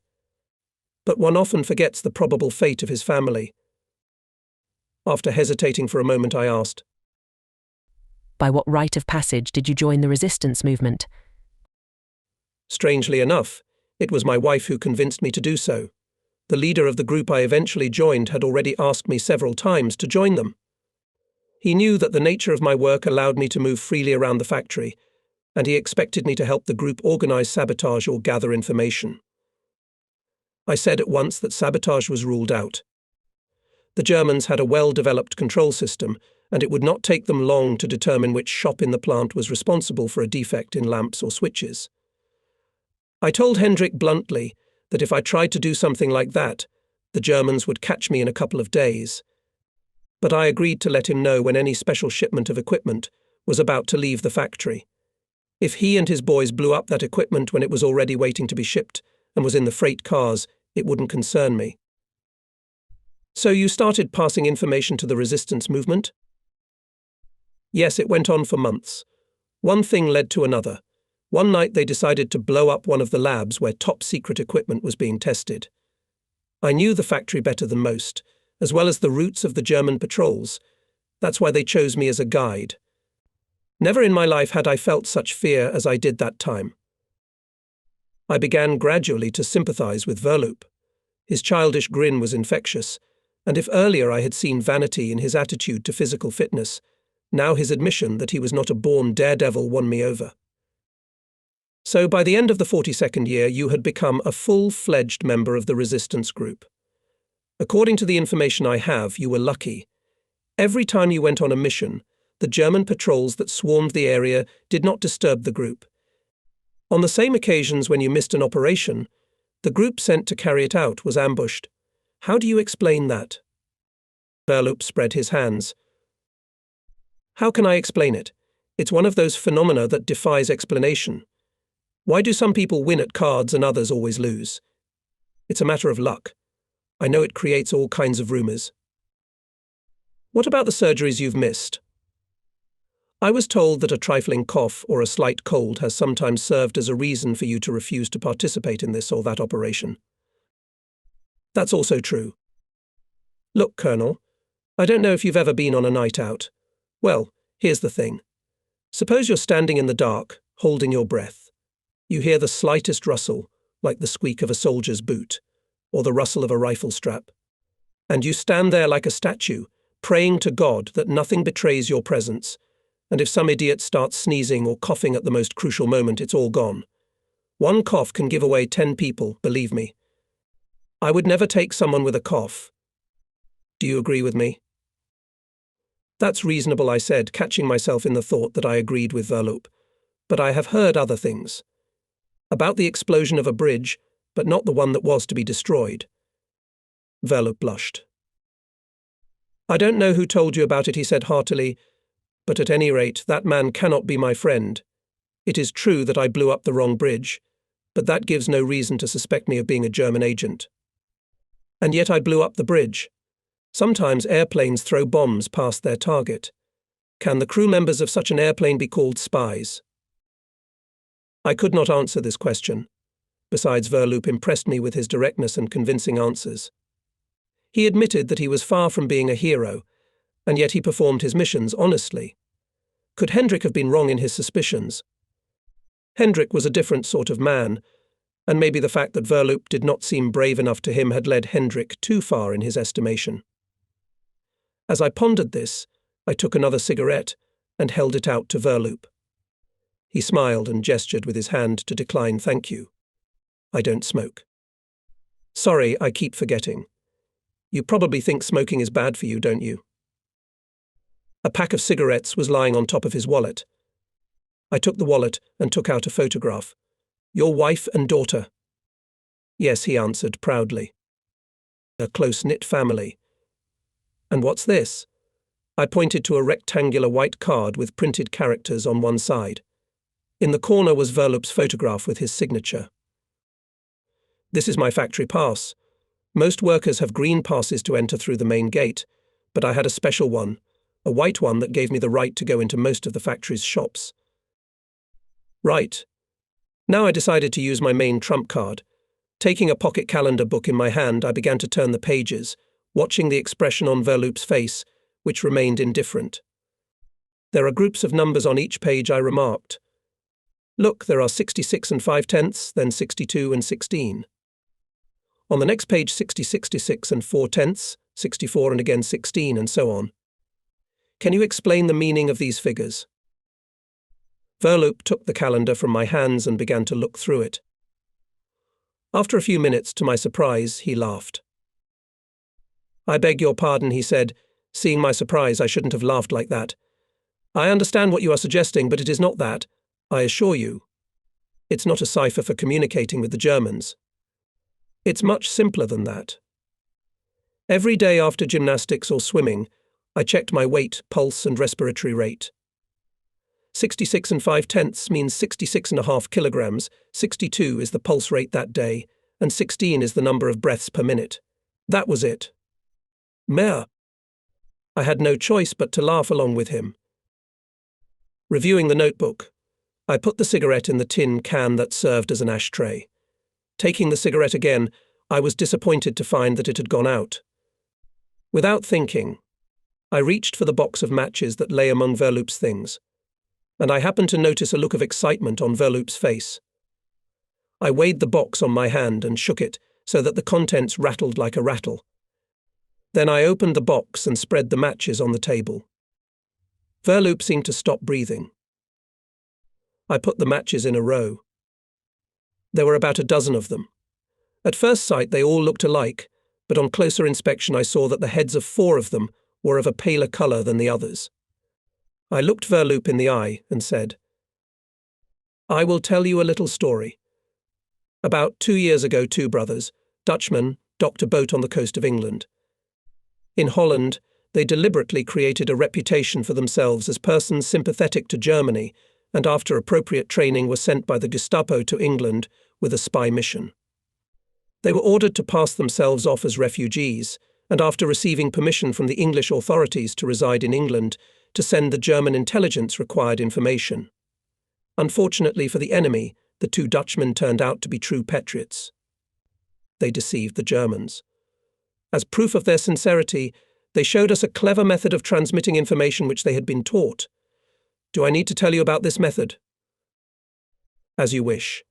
Speaker 1: But one often forgets the probable fate of his family. After hesitating for a moment, I asked,
Speaker 2: "By what rite of passage did you join the resistance movement?"
Speaker 1: Strangely enough, it was my wife who convinced me to do so. The leader of the group I eventually joined had already asked me several times to join them. He knew that the nature of my work allowed me to move freely around the factory, and he expected me to help the group organize sabotage or gather information. I said at once that sabotage was ruled out. The Germans had a well-developed control system, and it would not take them long to determine which shop in the plant was responsible for a defect in lamps or switches. I told Hendrik bluntly that if I tried to do something like that, the Germans would catch me in a couple of days. But I agreed to let him know when any special shipment of equipment was about to leave the factory. If he and his boys blew up that equipment when it was already waiting to be shipped and was in the freight cars, it wouldn't concern me. So you started passing information to the resistance movement? Yes, it went on for months. One thing led to another. One night they decided to blow up one of the labs where top-secret equipment was being tested. I knew the factory better than most, as well as the routes of the German patrols. That's why they chose me as a guide. Never in my life had I felt such fear as I did that time. I began gradually to sympathize with Verloop. His childish grin was infectious, and if earlier I had seen vanity in his attitude to physical fitness, now his admission that he was not a born daredevil won me over. So by the end of the 42nd year, you had become a full-fledged member of the resistance group. According to the information I have, you were lucky. Every time you went on a mission, the German patrols that swarmed the area did not disturb the group. On the same occasions when you missed an operation, the group sent to carry it out was ambushed. How do you explain that? Verloop spread his hands. How can I explain it? It's one of those phenomena that defies explanation. Why do some people win at cards and others always lose? It's a matter of luck. I know it creates all kinds of rumours. What about the surgeries you've missed? I was told that a trifling cough or a slight cold has sometimes served as a reason for you to refuse to participate in this or that operation. That's also true. Look, Colonel, I don't know if you've ever been on a night out. Well, here's the thing. Suppose you're standing in the dark, holding your breath. You hear the slightest rustle, like the squeak of a soldier's boot, or the rustle of a rifle strap. And you stand there like a statue, praying to God that nothing betrays your presence, and if some idiot starts sneezing or coughing at the most crucial moment, it's all gone. One cough can give away 10 people, believe me. I would never take someone with a cough. Do you agree with me? That's reasonable, I said, catching myself in the thought that I agreed with Verloop. But I have heard other things. About the explosion of a bridge, but not the one that was to be destroyed. Verloop blushed. I don't know who told you about it, he said heartily, but at any rate, that man cannot be my friend. It is true that I blew up the wrong bridge, but that gives no reason to suspect me of being a German agent. And yet I blew up the bridge. Sometimes airplanes throw bombs past their target. Can the crew members of such an airplane be called spies? I could not answer this question. Besides, Verloop impressed me with his directness and convincing answers. He admitted that he was far from being a hero, and yet he performed his missions honestly. Could Hendrik have been wrong in his suspicions? Hendrik was a different sort of man, and maybe the fact that Verloop did not seem brave enough to him had led Hendrik too far in his estimation. As I pondered this, I took another cigarette and held it out to Verloop. He smiled and gestured with his hand to decline thank you. I don't smoke. Sorry, I keep forgetting. You probably think smoking is bad for you, don't you? A pack of cigarettes was lying on top of his wallet. I took the wallet and took out a photograph. Your wife and daughter. Yes, he answered proudly. A close-knit family. And what's this? I pointed to a rectangular white card with printed characters on one side. In the corner was Verloop's photograph with his signature. This is my factory pass. Most workers have green passes to enter through the main gate, but I had a special one, a white one that gave me the right to go into most of the factory's shops. Right. Now I decided to use my main trump card. Taking a pocket calendar book in my hand, I began to turn the pages, watching the expression on Verloop's face, which remained indifferent. There are groups of numbers on each page, I remarked. Look, there are 66 and 5/10, then 62 and 16. On the next page, 66 and 4/10, 64 and again 16, and so on. Can you explain the meaning of these figures? Verloop took the calendar from my hands and began to look through it. After a few minutes, to my surprise, he laughed. I beg your pardon, he said. Seeing my surprise, I shouldn't have laughed like that. I understand what you are suggesting, but it is not that, I assure you. It's not a cipher for communicating with the Germans. It's much simpler than that. Every day after gymnastics or swimming, I checked my weight, pulse, and respiratory rate. 66 and 5/10 means 66.5 kilograms, 62 is the pulse rate that day, and 16 is the number of breaths per minute. That was it. Mehr. I had no choice but to laugh along with him. Reviewing the notebook, I put the cigarette in the tin can that served as an ashtray. Taking the cigarette again, I was disappointed to find that it had gone out. Without thinking, I reached for the box of matches that lay among Verloop's things, and I happened to notice a look of excitement on Verloop's face. I weighed the box on my hand and shook it so that the contents rattled like a rattle. Then I opened the box and spread the matches on the table. Verloop seemed to stop breathing. I put the matches in a row. There were about a dozen of them. At first sight they all looked alike, but on closer inspection I saw that the heads of 4 of them were of a paler colour than the others. I looked Verloop in the eye and said, "I will tell you a little story. About 2 years ago, 2 brothers, Dutchmen, docked a boat on the coast of England. In Holland, they deliberately created a reputation for themselves as persons sympathetic to Germany, and after appropriate training were sent by the Gestapo to England with a spy mission. They were ordered to pass themselves off as refugees, and after receiving permission from the English authorities to reside in England, to send the German intelligence required information. Unfortunately for the enemy, the 2 Dutchmen turned out to be true patriots. They deceived the Germans. As proof of their sincerity, they showed us a clever method of transmitting information which they had been taught. Do I need to tell you about this method?" "As you wish."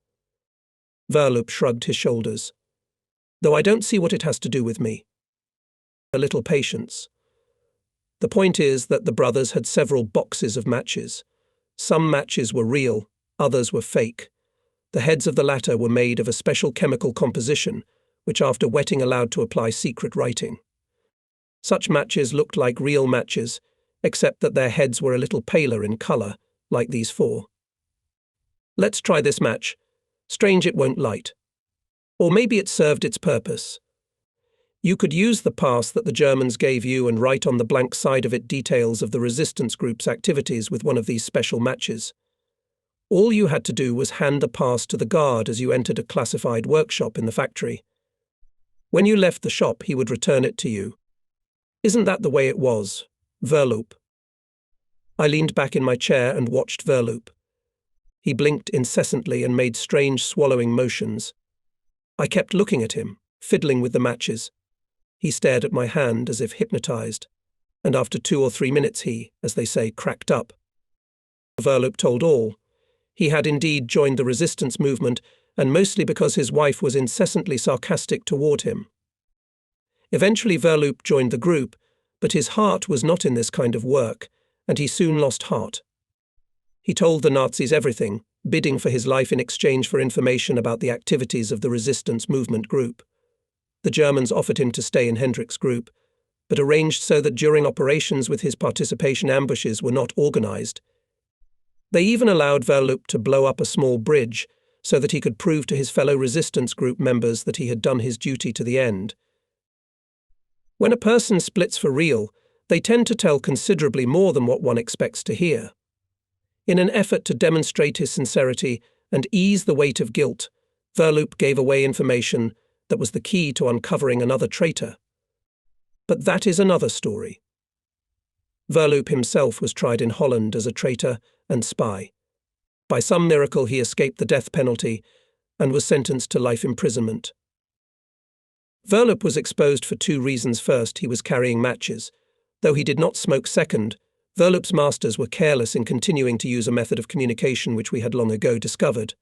Speaker 1: Verloop shrugged his shoulders. "Though I don't see what it has to do with me." "A little patience. The point is that the brothers had several boxes of matches. Some matches were real, others were fake. The heads of the latter were made of a special chemical composition, which after wetting allowed to apply secret writing. Such matches looked like real matches, except that their heads were a little paler in colour, like these 4. Let's try this match. Strange it won't light. Or maybe it served its purpose. You could use the pass that the Germans gave you and write on the blank side of it details of the resistance group's activities with one of these special matches. All you had to do was hand the pass to the guard as you entered a classified workshop in the factory. When you left the shop, he would return it to you. Isn't that the way it was, Verloop?" I leaned back in my chair and watched Verloop. He blinked incessantly and made strange swallowing motions. I kept looking at him, fiddling with the matches. He stared at my hand as if hypnotized, and after 2 or 3 minutes he, as they say, cracked up. Verloop told all. He had indeed joined the resistance movement, and mostly because his wife was incessantly sarcastic toward him. Eventually Verloop joined the group, but his heart was not in this kind of work, and he soon lost heart. He told the Nazis everything, bidding for his life in exchange for information about the activities of the resistance movement group. The Germans offered him to stay in Hendrik's group, but arranged so that during operations with his participation ambushes were not organized. They even allowed Verloop to blow up a small bridge so that he could prove to his fellow resistance group members that he had done his duty to the end. When a person splits for real, they tend to tell considerably more than what one expects to hear. In an effort to demonstrate his sincerity and ease the weight of guilt, Verloop gave away information that was the key to uncovering another traitor. But that is another story. Verloop himself was tried in Holland as a traitor and spy. By some miracle he escaped the death penalty and was sentenced to life imprisonment. Verloop was exposed for 2 reasons. First, he was carrying matches. Though he did not smoke. Second, Verloop's masters were careless in continuing to use a method of communication which we had long ago discovered.